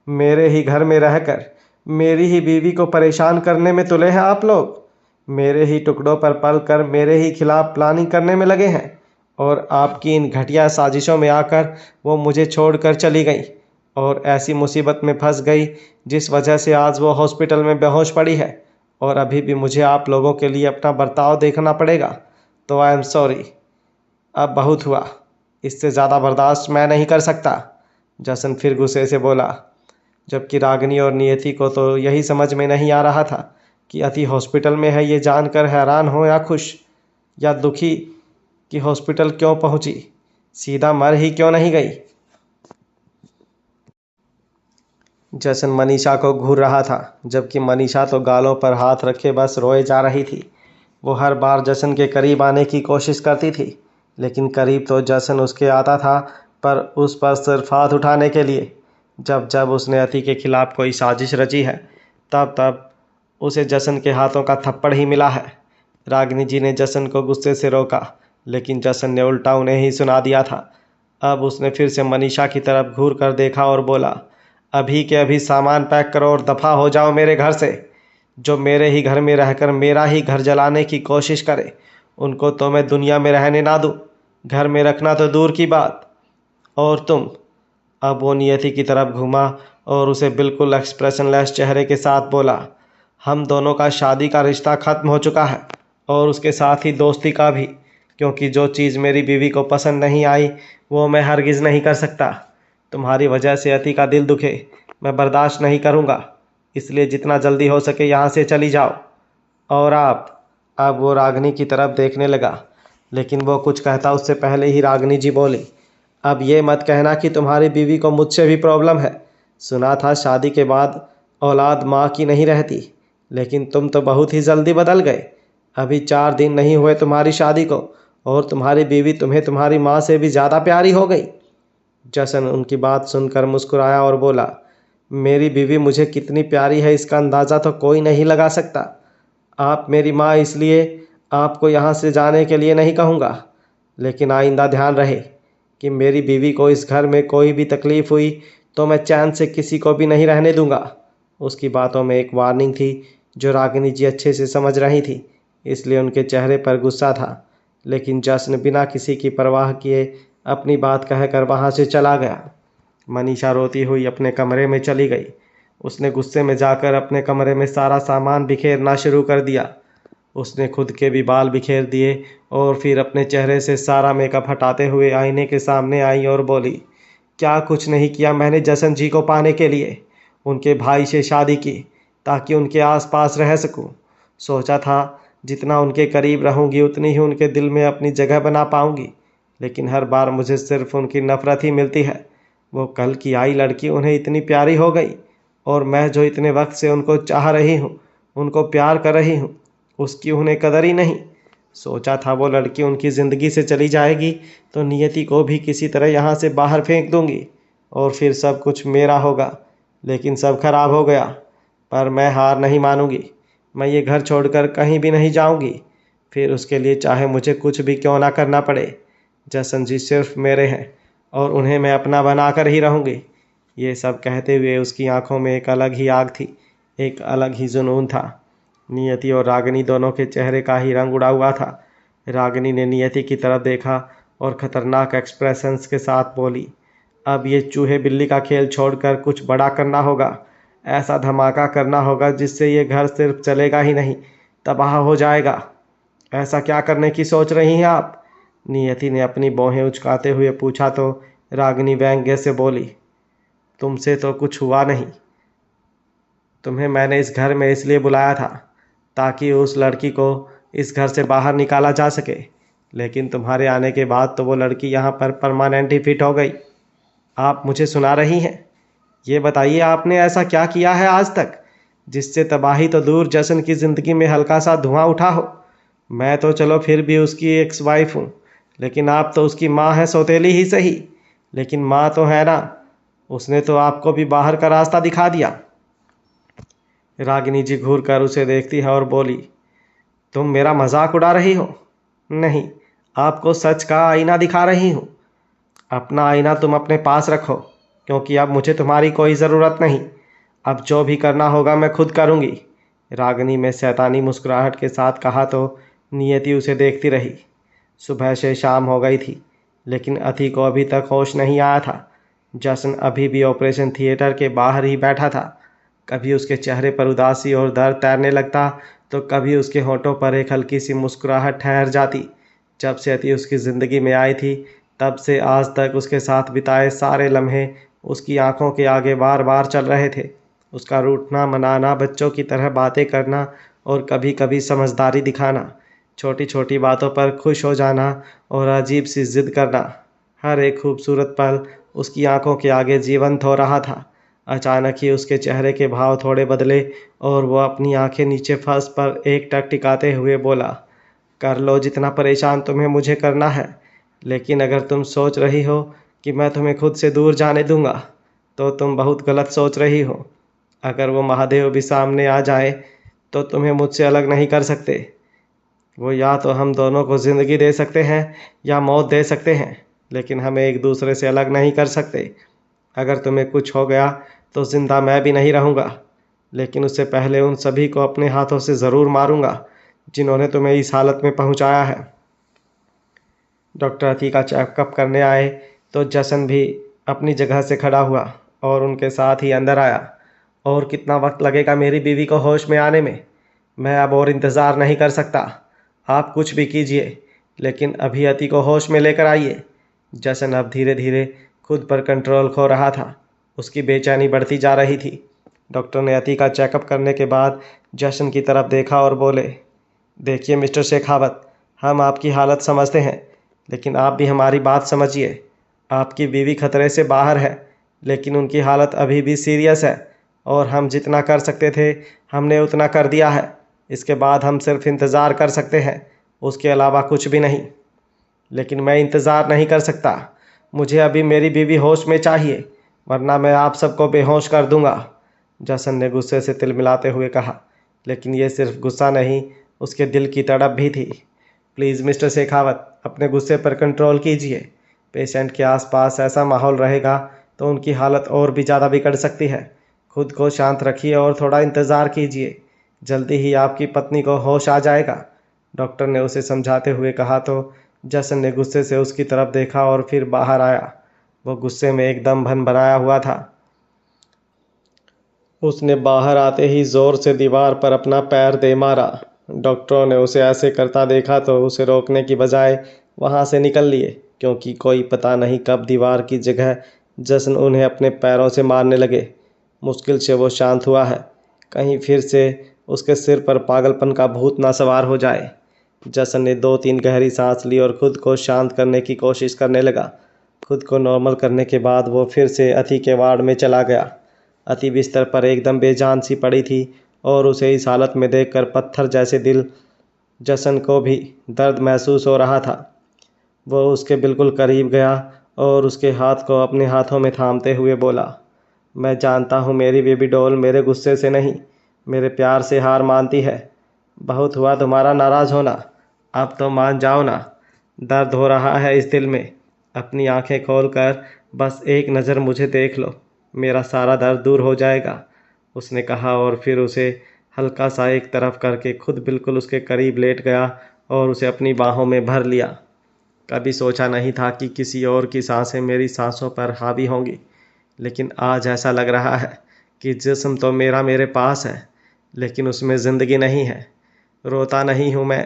मेरे ही घर में रहकर मेरी ही बीवी को परेशान करने में तुले हैं आप लोग। मेरे ही टुकड़ों पर पल कर मेरे ही खिलाफ प्लानिंग करने में लगे हैं, और आपकी इन घटिया साजिशों में आकर वो मुझे छोड़कर चली गई और ऐसी मुसीबत में फंस गई जिस वजह से आज वो हॉस्पिटल में बेहोश पड़ी है, और अभी भी मुझे आप लोगों के लिए अपना बर्ताव देखना पड़ेगा। तो आई एम सॉरी, अब बहुत हुआ, इससे ज़्यादा बर्दाश्त मैं नहीं कर सकता, जशन फिर गुस्से से बोला। जबकि रागिनी और नियति को तो यही समझ में नहीं आ रहा था कि अति हॉस्पिटल में है, ये जानकर हैरान हो या खुश या दुखी कि हॉस्पिटल क्यों पहुंची, सीधा मर ही क्यों नहीं गई। जशन मनीषा को घूर रहा था, जबकि मनीषा तो गालों पर हाथ रखे बस रोए जा रही थी। वो हर बार जशन के करीब आने की कोशिश करती थी, लेकिन करीब तो जशन उसके आता था, पर उस पर सिर्फ हाथ उठाने के लिए। जब जब उसने अति के खिलाफ कोई साजिश रची है, तब तब उसे जशन के हाथों का थप्पड़ ही मिला है। रागिनी जी ने जशन को गुस्से से रोका, लेकिन जशन ने उल्टा उन्हें ही सुना दिया था। अब उसने फिर से मनीषा की तरफ घूर कर देखा और बोला, अभी के अभी सामान पैक करो और दफ़ा हो जाओ मेरे घर से। जो मेरे ही घर में रहकर मेरा ही घर जलाने की कोशिश करे, उनको तो मैं दुनिया में रहने ना दूँ, घर में रखना तो दूर की बात। और तुम। अब वो नियति की तरफ घूमा और उसे बिल्कुल एक्सप्रेशनलेस चेहरे के साथ बोला, हम दोनों का शादी का रिश्ता ख़त्म हो चुका है, और उसके साथ ही दोस्ती का भी, क्योंकि जो चीज़ मेरी बीवी को पसंद नहीं आई वो मैं हरगिज़ नहीं कर सकता। तुम्हारी वजह से अति का दिल दुखे, मैं बर्दाश्त नहीं करूँगा, इसलिए जितना जल्दी हो सके यहाँ से चली जाओ। और आप। अब वो रागिनी की तरफ देखने लगा, लेकिन वो कुछ कहता उससे पहले ही रागिनी जी बोली, अब ये मत कहना कि तुम्हारी बीवी को मुझसे भी प्रॉब्लम है। सुना था शादी के बाद औलाद माँ की नहीं रहती, लेकिन तुम तो बहुत ही जल्दी बदल गए। अभी 4 दिन नहीं हुए तुम्हारी शादी को, और तुम्हारी बीवी तुम्हें तुम्हारी माँ से भी ज़्यादा प्यारी हो गई। जशन उनकी बात सुनकर मुस्कुराया और बोला, मेरी बीवी मुझे कितनी प्यारी है इसका अंदाज़ा तो कोई नहीं लगा सकता। आप मेरी माँ, इसलिए आपको यहाँ से जाने के लिए नहीं कहूँगा, लेकिन आइंदा ध्यान रहे कि मेरी बीवी को इस घर में कोई भी तकलीफ़ हुई तो मैं चैन से किसी को भी नहीं रहने दूँगा। उसकी बातों में एक वार्निंग थी जो रागिनी जी अच्छे से समझ रही थी, इसलिए उनके चेहरे पर गुस्सा था। लेकिन जशन बिना किसी की परवाह किए अपनी बात कहकर वहाँ से चला गया। मनीषा रोती हुई अपने कमरे में चली गई। उसने गुस्से में जाकर अपने कमरे में सारा सामान बिखेरना शुरू कर दिया। उसने खुद के भी बाल बिखेर दिए और फिर अपने चेहरे से सारा मेकअप हटाते हुए आईने के सामने आई और बोली, क्या कुछ नहीं किया मैंने जशन जी को पाने के लिए। उनके भाई से शादी की ताकि उनके आसपास रह सकूं। सोचा था जितना उनके करीब रहूंगी उतनी ही उनके दिल में अपनी जगह बना पाऊंगी, लेकिन हर बार मुझे सिर्फ उनकी नफ़रत ही मिलती है। वो कल की आई लड़की उन्हें इतनी प्यारी हो गई, और मैं जो इतने वक्त से उनको चाह रही हूँ, उनको प्यार कर रही हूँ, उसकी उन्हें कदर ही नहीं। सोचा था वो लड़की उनकी ज़िंदगी से चली जाएगी तो नियति को भी किसी तरह यहाँ से बाहर फेंक दूंगी और फिर सब कुछ मेरा होगा, लेकिन सब खराब हो गया। पर मैं हार नहीं मानूंगी, मैं ये घर छोड़कर कहीं भी नहीं जाऊंगी, फिर उसके लिए चाहे मुझे कुछ भी क्यों ना करना पड़े। जशन जी सिर्फ मेरे हैं और उन्हें मैं अपना बनाकर ही रहूंगी। ये सब कहते हुए उसकी आंखों में एक अलग ही आग थी, एक अलग ही जुनून था। नियति और रागिनी दोनों के चेहरे का ही रंग उड़ा हुआ था। रागिनी ने नियति की तरफ देखा और ख़तरनाक एक्सप्रेशंस के साथ बोली, अब ये चूहे बिल्ली का खेल छोड़कर कुछ बड़ा करना होगा। ऐसा धमाका करना होगा जिससे ये घर सिर्फ चलेगा ही नहीं, तबाह हो जाएगा। ऐसा क्या करने की सोच रही हैं आप? नियति ने अपनी भौहें उचकाते हुए पूछा तो रागिनी व्यंग्य से बोली, तुमसे तो कुछ हुआ नहीं। तुम्हें मैंने इस घर में इसलिए बुलाया था ताकि उस लड़की को इस घर से बाहर निकाला जा सके, लेकिन तुम्हारे आने के बाद तो वो लड़की यहाँ पर परमानेंट ही फिट हो गई। आप मुझे सुना रही हैं? ये बताइए आपने ऐसा क्या किया है आज तक जिससे तबाही तो दूर जशन की ज़िंदगी में हल्का सा धुआं उठा हो। मैं तो चलो फिर भी उसकी एक्स वाइफ हूँ, लेकिन आप तो उसकी माँ हैं, सौतेली ही सही, लेकिन माँ तो है ना। उसने तो आपको भी बाहर का रास्ता दिखा दिया। रागिनी जी घूर कर उसे देखती है और बोली, तुम मेरा मजाक उड़ा रही हो? नहीं, आपको सच का आईना दिखा रही हूँ। अपना आईना तुम अपने पास रखो, क्योंकि अब मुझे तुम्हारी कोई ज़रूरत नहीं। अब जो भी करना होगा मैं खुद करूँगी। रागिनी में शैतानी मुस्कुराहट के साथ कहा तो नियति उसे देखती रही। सुबह से शाम हो गई थी, लेकिन अति को अभी तक होश नहीं आया था। जशन अभी भी ऑपरेशन थिएटर के बाहर ही बैठा था। कभी उसके चेहरे पर उदासी और दर्द तैरने लगता तो कभी उसके होठों पर एक हल्की सी मुस्कुराहट ठहर जाती। जब से अति उसकी ज़िंदगी में आई थी तब से आज तक उसके साथ बिताए सारे लम्हे उसकी आंखों के आगे बार बार चल रहे थे। उसका रूठना मनाना, बच्चों की तरह बातें करना और कभी कभी समझदारी दिखाना, छोटी छोटी बातों पर खुश हो जाना और अजीब सी जिद करना। हर एक खूबसूरत पल उसकी आंखों के आगे जीवंत हो रहा था। अचानक ही उसके चेहरे के भाव थोड़े बदले और वो अपनी आंखें नीचे फर्श पर एकटक टिकाते हुए बोला, कर लो जितना परेशान तुम्हें मुझे करना है, लेकिन अगर तुम सोच रही हो कि मैं तुम्हें खुद से दूर जाने दूंगा तो तुम बहुत गलत सोच रही हो। अगर वो महादेव भी सामने आ जाए तो तुम्हें मुझसे अलग नहीं कर सकते। वो या तो हम दोनों को ज़िंदगी दे सकते हैं या मौत दे सकते हैं, लेकिन हमें एक दूसरे से अलग नहीं कर सकते। अगर तुम्हें कुछ हो गया तो ज़िंदा मैं भी नहीं रहूँगा, लेकिन उससे पहले उन सभी को अपने हाथों से ज़रूर मारूंगा जिन्होंने तुम्हें इस हालत में पहुँचाया है। डॉक्टर अतीका चेकअप करने आए तो जशन भी अपनी जगह से खड़ा हुआ और उनके साथ ही अंदर आया। और कितना वक्त लगेगा मेरी बीवी को होश में आने में? मैं अब और इंतज़ार नहीं कर सकता। आप कुछ भी कीजिए, लेकिन अभी अति को होश में लेकर आइए। जशन अब धीरे धीरे खुद पर कंट्रोल खो रहा था। उसकी बेचैनी बढ़ती जा रही थी। डॉक्टर ने अति का चेकअप करने के बाद जशन की तरफ देखा और बोले, देखिए मिस्टर शेखावत, हम आपकी हालत समझते हैं, लेकिन आप भी हमारी बात समझिए। आपकी बीवी खतरे से बाहर है, लेकिन उनकी हालत अभी भी सीरियस है और हम जितना कर सकते थे हमने उतना कर दिया है। इसके बाद हम सिर्फ इंतज़ार कर सकते हैं, उसके अलावा कुछ भी नहीं। लेकिन मैं इंतज़ार नहीं कर सकता। मुझे अभी मेरी बीवी होश में चाहिए, वरना मैं आप सबको बेहोश कर दूंगा। जसन ने गुस्से से तिलमिलाते हुए कहा, लेकिन ये सिर्फ गुस्सा नहीं, उसके दिल की तड़प भी थी। प्लीज़ मिस्टर शेखावत, अपने गुस्से पर कंट्रोल कीजिए। पेशेंट के आसपास ऐसा माहौल रहेगा तो उनकी हालत और भी ज़्यादा बिगड़ सकती है। खुद को शांत रखिए और थोड़ा इंतज़ार कीजिए, जल्दी ही आपकी पत्नी को होश आ जाएगा। डॉक्टर ने उसे समझाते हुए कहा तो जसन ने गुस्से से उसकी तरफ देखा और फिर बाहर आया। वो गुस्से में एकदम भन-भनाया हुआ था। उसने बाहर आते ही जोर से दीवार पर अपना पैर दे मारा। डॉक्टरों ने उसे ऐसे करता देखा तो उसे रोकने की बजाय वहां से निकल लिए, क्योंकि कोई पता नहीं कब दीवार की जगह जसन उन्हें अपने पैरों से मारने लगे। मुश्किल से वो शांत हुआ है, कहीं फिर से उसके सिर पर पागलपन का भूत ना सवार हो जाए। जसन ने 2-3 गहरी सांस ली और खुद को शांत करने की कोशिश करने लगा। खुद को नॉर्मल करने के बाद वो फिर से अति के वार्ड में चला गया। अति बिस्तर पर एकदम बेजान सी पड़ी थी और उसे इस हालत में देखकर पत्थर जैसे दिल जसन को भी दर्द महसूस हो रहा था। वो उसके बिल्कुल करीब गया और उसके हाथ को अपने हाथों में थामते हुए बोला, मैं जानता हूँ मेरी बेबी डॉल मेरे गुस्से से नहीं, मेरे प्यार से हार मानती है। बहुत हुआ तुम्हारा नाराज़ होना, अब तो मान जाओ ना। दर्द हो रहा है इस दिल में। अपनी आंखें खोलकर बस एक नज़र मुझे देख लो, मेरा सारा दर्द दूर हो जाएगा, उसने कहा और फिर उसे हल्का सा एक तरफ करके खुद बिल्कुल उसके करीब लेट गया और उसे अपनी बाहों में भर लिया। कभी सोचा नहीं था कि किसी और की सांसें मेरी सांसों पर हावी होंगी, लेकिन आज ऐसा लग रहा है कि जिस्म तो मेरा मेरे पास है, लेकिन उसमें ज़िंदगी नहीं है। रोता नहीं हूँ मैं,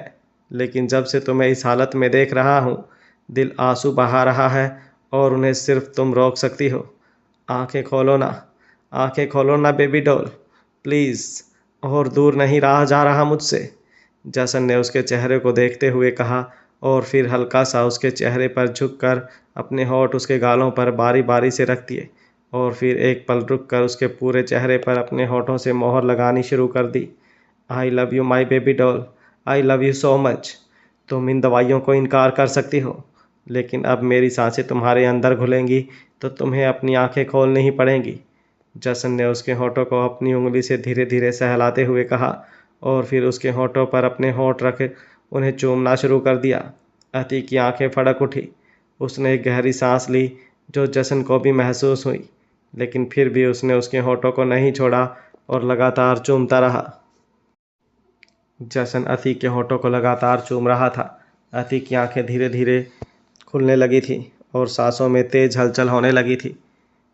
लेकिन जब से तुम्हें इस हालत में देख रहा हूँ, दिल आंसू बहा रहा है और उन्हें सिर्फ तुम रोक सकती हो। आंखें खोलो ना, आंखें खोलो ना बेबी डॉल, प्लीज़। और दूर नहीं रहा जा रहा मुझसे, जसन ने उसके चेहरे को देखते हुए कहा और फिर हल्का सा उसके चेहरे पर झुककर अपने होंठ उसके गालों पर बारी बारी से रख दिए और फिर एक पल रुककर उसके पूरे चेहरे पर अपने होठों से मोहर लगानी शुरू कर दी। I love you my baby doll, I love you so much. तुम इन दवाइयों को इनकार कर सकती हो, लेकिन अब मेरी सांसें तुम्हारे अंदर घुलेंगी तो तुम्हें अपनी आंखें खोलनी ही पड़ेंगी। जसन ने उसके होठों को अपनी उंगली से धीरे धीरे सहलाते हुए कहा और फिर उसके होठों पर अपने होठ रख उन्हें चूमना शुरू कर दिया। अति की आंखें फड़क उठी। उसने एक गहरी सांस ली जो जसन को भी महसूस हुई, लेकिन फिर भी उसने उसके होठों को नहीं छोड़ा और लगातार चूमता रहा। जसन अति के होठों को लगातार चूम रहा था। अति की आंखें धीरे धीरे खुलने लगी थी और सांसों में तेज हलचल होने लगी थी,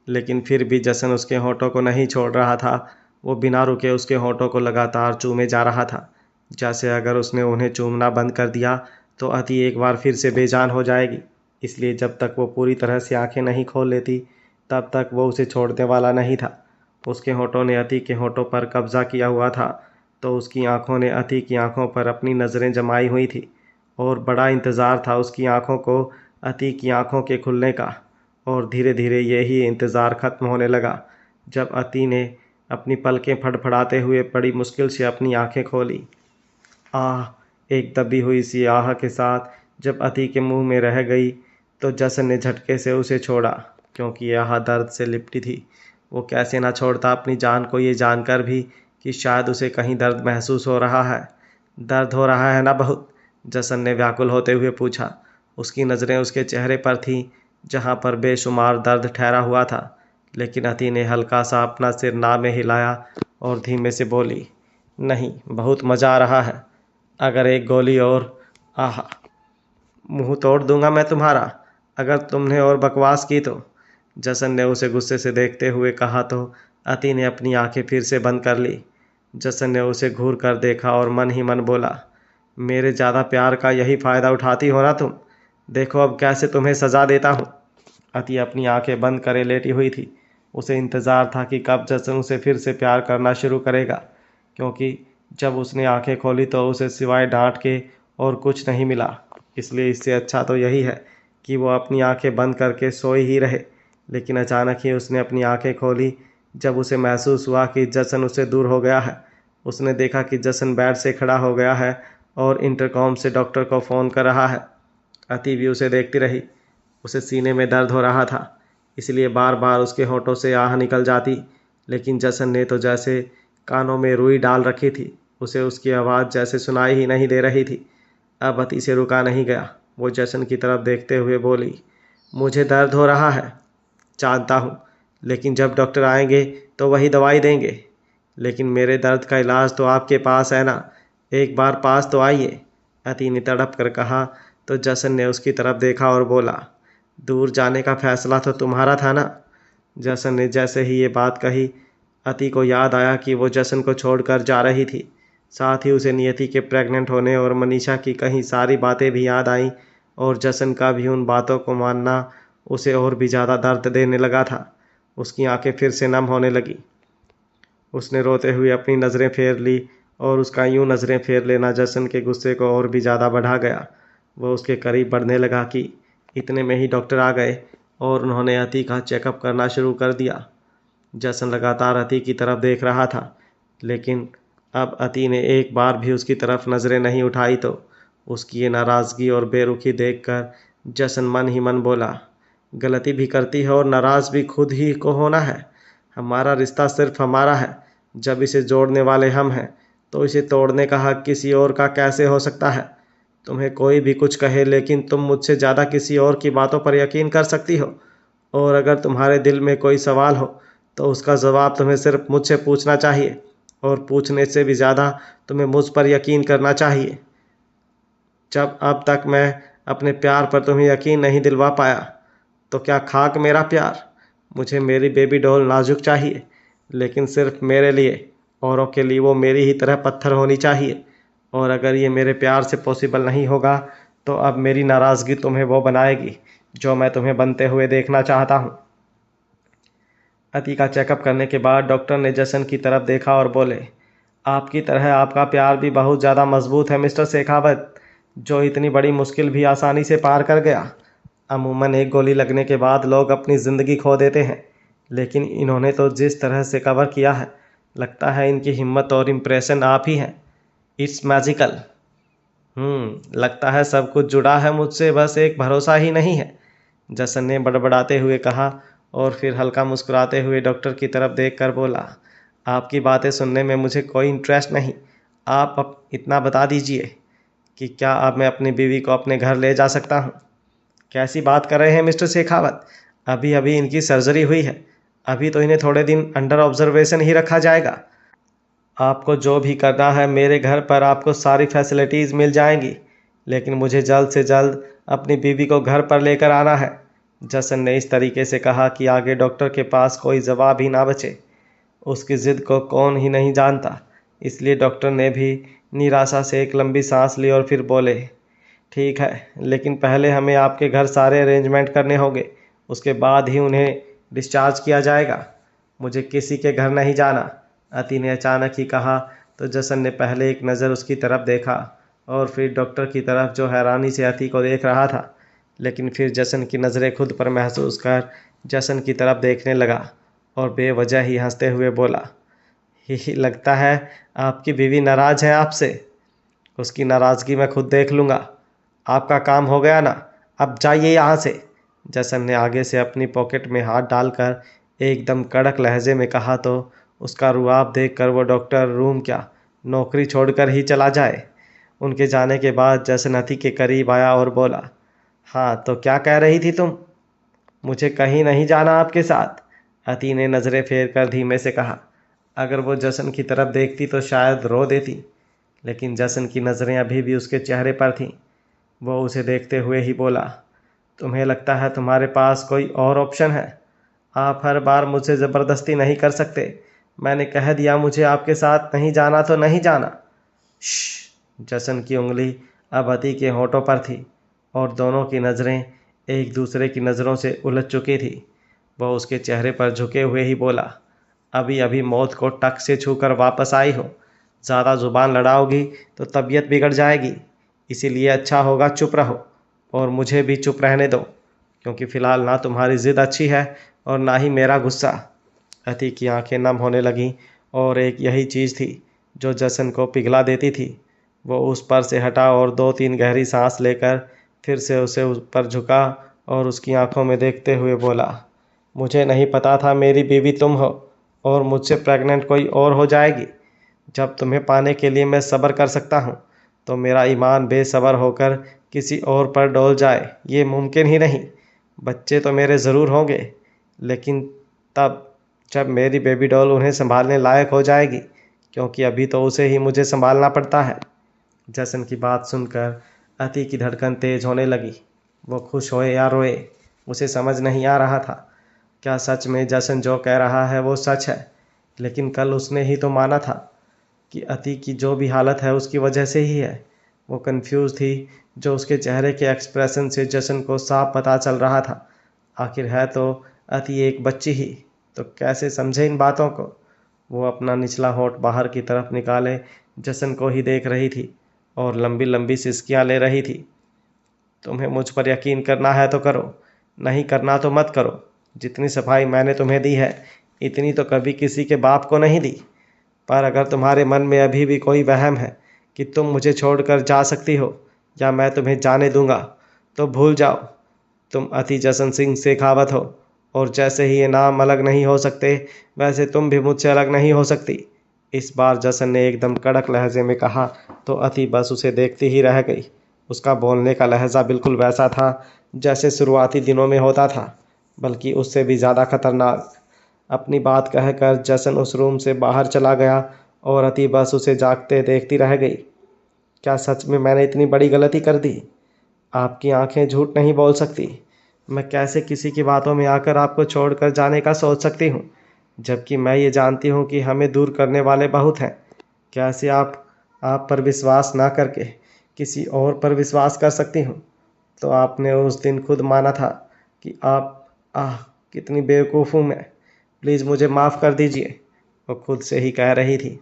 लेकिन फिर भी जसन उसके होठों को नहीं छोड़ रहा था। वो बिना रुके उसके होठों को लगातार चूमे जा रहा था, जैसे अगर उसने उन्हें चूमना बंद कर दिया तो अति एक बार फिर से बेजान हो जाएगी। इसलिए जब तक वो पूरी तरह से आंखें नहीं खोल लेती तब तक वो उसे छोड़ने वाला नहीं था। उसके होठों ने अति के होठों पर कब्जा किया हुआ था तो उसकी आंखों ने अति की आंखों पर अपनी नज़रें जमाई हुई थी। और बड़ा इंतज़ार था उसकी आंखों को अति की आंखों के खुलने का। और धीरे धीरे यही इंतज़ार ख़त्म होने लगा जब अति ने अपनी पलकें फड़फड़ाते हुए बड़ी मुश्किल से अपनी आंखें खोली। आह! एक दबी हुई सी आह के साथ जब अति के मुंह में रह गई तो जसन ने झटके से उसे छोड़ा, क्योंकि यह दर्द से लिपटी थी। वो कैसे ना छोड़ता अपनी जान को, ये जानकर भी कि शायद उसे कहीं दर्द महसूस हो रहा है। दर्द हो रहा है ना बहुत? जसन ने व्याकुल होते हुए पूछा। उसकी नज़रें उसके चेहरे पर थीं जहाँ पर बेशुमार दर्द ठहरा हुआ था। लेकिन अति ने हल्का सा अपना सिर ना में हिलाया और धीमे से बोली, नहीं, बहुत मज़ा आ रहा है। अगर एक गोली और, आह, मुंह तोड़ दूंगा मैं तुम्हारा अगर तुमने और बकवास की तो। जसन ने उसे गुस्से से देखते हुए कहा तो अति ने अपनी आंखें फिर से बंद कर ली। जसन ने उसे घूर कर देखा और मन ही मन बोला, मेरे ज़्यादा प्यार का यही फ़ायदा उठाती हो ना तुम? देखो अब कैसे तुम्हें सज़ा देता हूँ। अति अपनी आंखें बंद करे लेटी हुई थी। उसे इंतज़ार था कि कब जसन उसे फिर से प्यार करना शुरू करेगा, क्योंकि जब उसने आंखें खोली तो उसे सिवाय डांट के और कुछ नहीं मिला। इसलिए इससे अच्छा तो यही है कि वो अपनी आंखें बंद करके सोई ही रहे। लेकिन अचानक ही उसने अपनी आंखें खोली जब उसे महसूस हुआ कि जसन उससे दूर हो गया है। उसने देखा कि जसन बेड से खड़ा हो गया है और इंटरकॉम से डॉक्टर को फ़ोन कर रहा है। अति भी उसे देखती रही। उसे सीने में दर्द हो रहा था, इसलिए बार बार उसके होठों से आह निकल जाती। लेकिन जसन ने तो जैसे कानों में रुई डाल रखी थी। उसे उसकी आवाज़ जैसे सुनाई ही नहीं दे रही थी। अब अति से रुका नहीं गया। वो जसन की तरफ देखते हुए बोली, मुझे दर्द हो रहा है, जानता हूँ, लेकिन जब डॉक्टर आएंगे तो वही दवाई देंगे। लेकिन मेरे दर्द का इलाज तो आपके पास है ना, एक बार पास तो आइए। अति ने तड़प कर कहा तो जसन ने उसकी तरफ देखा और बोला, दूर जाने का फैसला तो तुम्हारा था ना। जसन ने जैसे ही ये बात कही, अति को याद आया कि वो जसन को छोड़कर जा रही थी। साथ ही उसे नियति के प्रेग्नेंट होने और मनीषा की कहीं सारी बातें भी याद आईं और जसन का भी उन बातों को मानना उसे और भी ज़्यादा दर्द देने लगा था। उसकी आंखें फिर से नम होने लगी। उसने रोते हुए अपनी नज़रें फेर ली और उसका यूं नज़रें फेर लेना जसन के गुस्से को और भी ज़्यादा बढ़ा गया। वो उसके करीब बढ़ने लगा कि इतने में ही डॉक्टर आ गए और उन्होंने अति का चेकअप करना शुरू कर दिया। जसन लगातार अति की तरफ देख रहा था, लेकिन अब अति ने एक बार भी उसकी तरफ नज़रें नहीं उठाई तो उसकी ये नाराज़गी और बेरुखी देखकर जसन मन ही मन बोला, गलती भी करती है और नाराज़ भी खुद ही को होना है। हमारा रिश्ता सिर्फ हमारा है। जब इसे जोड़ने वाले हम हैं तो इसे तोड़ने का हक किसी और का कैसे हो सकता है? तुम्हें कोई भी कुछ कहे, लेकिन तुम मुझसे ज़्यादा किसी और की बातों पर यकीन कर सकती हो। और अगर तुम्हारे दिल में कोई सवाल हो तो उसका जवाब तुम्हें सिर्फ मुझसे पूछना चाहिए, और पूछने से भी ज़्यादा तुम्हें मुझ पर यकीन करना चाहिए। जब अब तक मैं अपने प्यार पर तुम्हें यकीन नहीं दिलवा पाया तो क्या खाक मेरा प्यार? मुझे मेरी बेबी डॉल नाजुक चाहिए, लेकिन सिर्फ मेरे लिए। औरों के लिए वो मेरी ही तरह पत्थर होनी चाहिए। और अगर ये मेरे प्यार से पॉसिबल नहीं होगा तो अब मेरी नाराज़गी तुम्हें वो बनाएगी जो मैं तुम्हें बनते हुए देखना चाहता हूँ। अति का चेकअप करने के बाद डॉक्टर ने जसन की तरफ देखा और बोले, आपकी तरह आपका प्यार भी बहुत ज़्यादा मजबूत है मिस्टर शेखावत, जो इतनी बड़ी मुश्किल भी आसानी से पार कर गया। अमूमन एक गोली लगने के बाद लोग अपनी ज़िंदगी खो देते हैं, लेकिन इन्होंने तो जिस तरह से कवर किया है, लगता है इनकी हिम्मत और इम्प्रेशन आप ही हैं। It's magical. लगता है सब कुछ जुड़ा है मुझसे, बस एक भरोसा ही नहीं है, जसन ने बड़बड़ाते हुए कहा और फिर हल्का मुस्कुराते हुए डॉक्टर की तरफ देखकर बोला, आपकी बातें सुनने में मुझे कोई इंटरेस्ट नहीं। आप अब इतना बता दीजिए कि क्या अब मैं अपनी बीवी को अपने घर ले जा सकता हूँ? कैसी बात कर रहे हैं मिस्टर शेखावत? अभी अभी इनकी सर्जरी हुई है। अभी तो इन्हें थोड़े दिन अंडर ऑब्जर्वेशन ही रखा जाएगा। आपको जो भी करना है, मेरे घर पर आपको सारी फैसिलिटीज़ मिल जाएंगी, लेकिन मुझे जल्द से जल्द अपनी बीवी को घर पर लेकर आना है। जसन ने इस तरीके से कहा कि आगे डॉक्टर के पास कोई जवाब ही ना बचे। उसकी ज़िद को कौन ही नहीं जानता। इसलिए डॉक्टर ने भी निराशा से एक लंबी सांस ली और फिर बोले, ठीक है, लेकिन पहले हमें आपके घर सारे अरेंजमेंट करने होंगे, उसके बाद ही उन्हें डिस्चार्ज किया जाएगा। मुझे किसी के घर नहीं जाना, अति ने अचानक ही कहा तो जसन ने पहले एक नज़र उसकी तरफ देखा और फिर डॉक्टर की तरफ जो हैरानी से अति को देख रहा था। लेकिन फिर जशन की नज़रें खुद पर महसूस कर जशन की तरफ देखने लगा और बेवजह ही हंसते हुए बोला, ही लगता है आपकी बीवी नाराज़ है आपसे। उसकी नाराज़गी मैं खुद देख लूँगा। आपका काम हो गया ना, अब जाइए यहाँ से। जसन ने आगे से अपनी पॉकेट में हाथ डालकर एकदम कड़क लहजे में कहा तो उसका रुआब देखकर वो डॉक्टर रूम क्या नौकरी छोड़कर ही चला जाए। उनके जाने के बाद जसन अति के करीब आया और बोला, हाँ तो क्या कह रही थी तुम? मुझे कहीं नहीं जाना आपके साथ। अति ने नज़रें फेर कर धीमे से कहा। अगर वो जसन की तरफ देखती तो शायद रो देती, लेकिन जसन की नज़रें अभी भी उसके चेहरे पर थीं। वो उसे देखते हुए ही बोला, तुम्हें लगता है तुम्हारे पास कोई और ऑप्शन है? आप हर बार मुझसे ज़बरदस्ती नहीं कर सकते। मैंने कह दिया मुझे आपके साथ नहीं जाना तो नहीं जाना। श्श। जसन की उंगली अब अति के होठों पर थी और दोनों की नज़रें एक दूसरे की नज़रों से उलझ चुकी थी। वह उसके चेहरे पर झुके हुए ही बोला, अभी अभी मौत को टक से छूकर वापस आई हो। ज़्यादा ज़ुबान लड़ाओगी तो तबीयत बिगड़ जाएगी। इसीलिए अच्छा होगा चुप रहो और मुझे भी चुप रहने दो, क्योंकि फ़िलहाल ना तुम्हारी ज़िद अच्छी है और ना ही मेरा गुस्सा। अति की आंखें नम होने लगीं और एक यही चीज़ थी जो जसन को पिघला देती थी। वो उस पर से हटा और 2-3 गहरी सांस लेकर फिर से उसे ऊपर झुका और उसकी आंखों में देखते हुए बोला, मुझे नहीं पता था मेरी बीवी तुम हो और मुझसे प्रेग्नेंट कोई और हो जाएगी। जब तुम्हें पाने के लिए मैं सब्र कर सकता हूँ तो मेरा ईमान बेसब्र होकर किसी और पर डोल जाए ये मुमकिन ही नहीं। बच्चे तो मेरे ज़रूर होंगे, लेकिन तब जब मेरी बेबी डॉल उन्हें संभालने लायक हो जाएगी, क्योंकि अभी तो उसे ही मुझे संभालना पड़ता है। जसन की बात सुनकर अति की धड़कन तेज होने लगी। वो खुश होए या रोए उसे समझ नहीं आ रहा था। क्या सच में जसन जो कह रहा है वो सच है? लेकिन कल उसने ही तो माना था कि अति की जो भी हालत है उसकी वजह से ही है। वो कंफ्यूज थी, जो उसके चेहरे के एक्सप्रेशन से जसन को साफ पता चल रहा था। आखिर है तो अति एक बच्ची ही, तो कैसे समझे इन बातों को। वो अपना निचला होंठ बाहर की तरफ निकाले जसन को ही देख रही थी और लंबी लंबी सिसकियां ले रही थी। तुम्हें मुझ पर यकीन करना है तो करो, नहीं करना तो मत करो। जितनी सफाई मैंने तुम्हें दी है इतनी तो कभी किसी के बाप को नहीं दी। पर अगर तुम्हारे मन में अभी भी कोई वहम है कि तुम मुझे छोड़कर जा सकती हो या मैं तुम्हें जाने दूंगा, तो भूल जाओ। तुम अति जसन सिंह शेखावत हो और जैसे ही ये नाम अलग नहीं हो सकते, वैसे तुम भी मुझसे अलग नहीं हो सकती। इस बार जसन ने एकदम कड़क लहजे में कहा तो अति बस उसे देखती ही रह गई। उसका बोलने का लहजा बिल्कुल वैसा था जैसे शुरुआती दिनों में होता था, बल्कि उससे भी ज़्यादा खतरनाक। अपनी बात कहकर जसन उस रूम से बाहर चला गया और अति बस उसे जागते देखती रह गई। क्या सच में मैंने इतनी बड़ी गलती कर दी? आपकी आंखें झूठ नहीं बोल सकती। मैं कैसे किसी की बातों में आकर आपको छोड़कर जाने का सोच सकती हूँ, जबकि मैं ये जानती हूँ कि हमें दूर करने वाले बहुत हैं। कैसे आप पर विश्वास ना करके किसी और पर विश्वास कर सकती हूँ? तो आपने उस दिन खुद माना था कि कितनी बेवकूफ़ हूँ मैं। प्लीज़ मुझे माफ़ कर दीजिए, वो खुद से ही कह रही थी।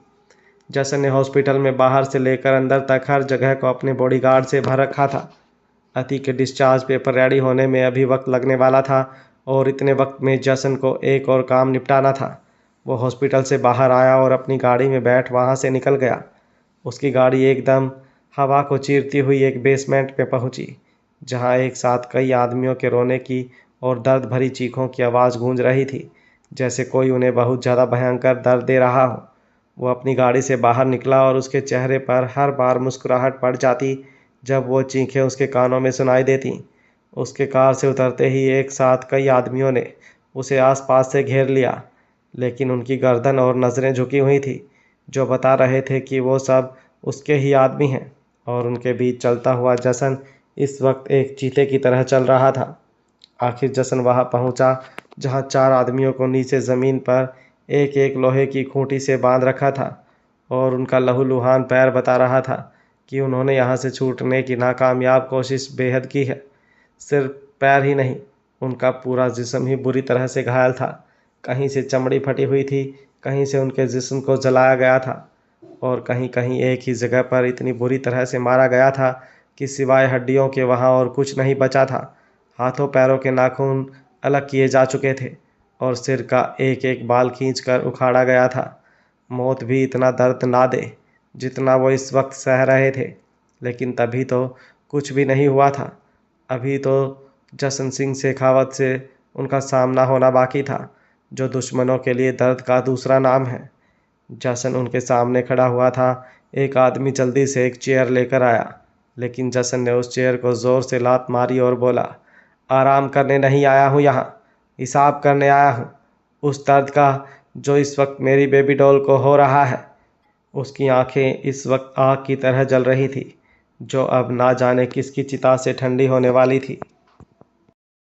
जसन ने हॉस्पिटल में बाहर से लेकर अंदर तक हर जगह को अपने बॉडीगार्ड से भर रखा था। अति के डिस्चार्ज पेपर रेडी होने में अभी वक्त लगने वाला था और इतने वक्त में जसन को एक और काम निपटाना था। वो हॉस्पिटल से बाहर आया और अपनी गाड़ी में बैठ वहाँ से निकल गया। उसकी गाड़ी एकदम हवा को चीरती हुई एक बेसमेंट में पहुँची, जहाँ एक साथ कई आदमियों के रोने की और दर्द भरी चीखों की आवाज़ गूंज रही थी, जैसे कोई उन्हें बहुत ज़्यादा भयंकर दर्द दे रहा हो। वो अपनी गाड़ी से बाहर निकला और उसके चेहरे पर हर बार मुस्कुराहट पड़ जाती जब वो चीखें उसके कानों में सुनाई देती। उसके कार से उतरते ही एक साथ कई आदमियों ने उसे आसपास से घेर लिया, लेकिन उनकी गर्दन और नज़रें झुकी हुई थी, जो बता रहे थे कि वो सब उसके ही आदमी हैं। और उनके बीच चलता हुआ जसन इस वक्त एक चीते की तरह चल रहा था। आखिर जसन वहां पहुंचा जहां 4 आदमियों को नीचे ज़मीन पर एक एक लोहे की खूंटी से बांध रखा था और उनका लहूलुहान पैर बता रहा था कि उन्होंने यहाँ से छूटने की नाकामयाब कोशिश बेहद की है। सिर्फ पैर ही नहीं, उनका पूरा जिस्म ही बुरी तरह से घायल था। कहीं से चमड़ी फटी हुई थी, कहीं से उनके जिस्म को जलाया गया था और कहीं कहीं एक ही जगह पर इतनी बुरी तरह से मारा गया था कि सिवाय हड्डियों के वहाँ और कुछ नहीं बचा था। हाथों पैरों के नाखून अलग किए जा चुके थे और सिर का एक एक बाल खींचकर उखाड़ा गया था। मौत भी इतना दर्द ना दे जितना वो इस वक्त सह रहे थे, लेकिन तभी तो कुछ भी नहीं हुआ था। अभी तो जशन सिंह शेखावत से उनका सामना होना बाकी था, जो दुश्मनों के लिए दर्द का दूसरा नाम है। जशन उनके सामने खड़ा हुआ था। एक आदमी जल्दी से एक चेयर लेकर आया, लेकिन जशन ने उस चेयर को ज़ोर से लात मारी और बोला, आराम करने नहीं आया हूँ यहाँ, हिसाब करने आया हूँ उस दर्द का जो इस वक्त मेरी बेबी डॉल को हो रहा है। उसकी आंखें इस वक्त आग की तरह जल रही थी, जो अब ना जाने किसकी चिता से ठंडी होने वाली थी।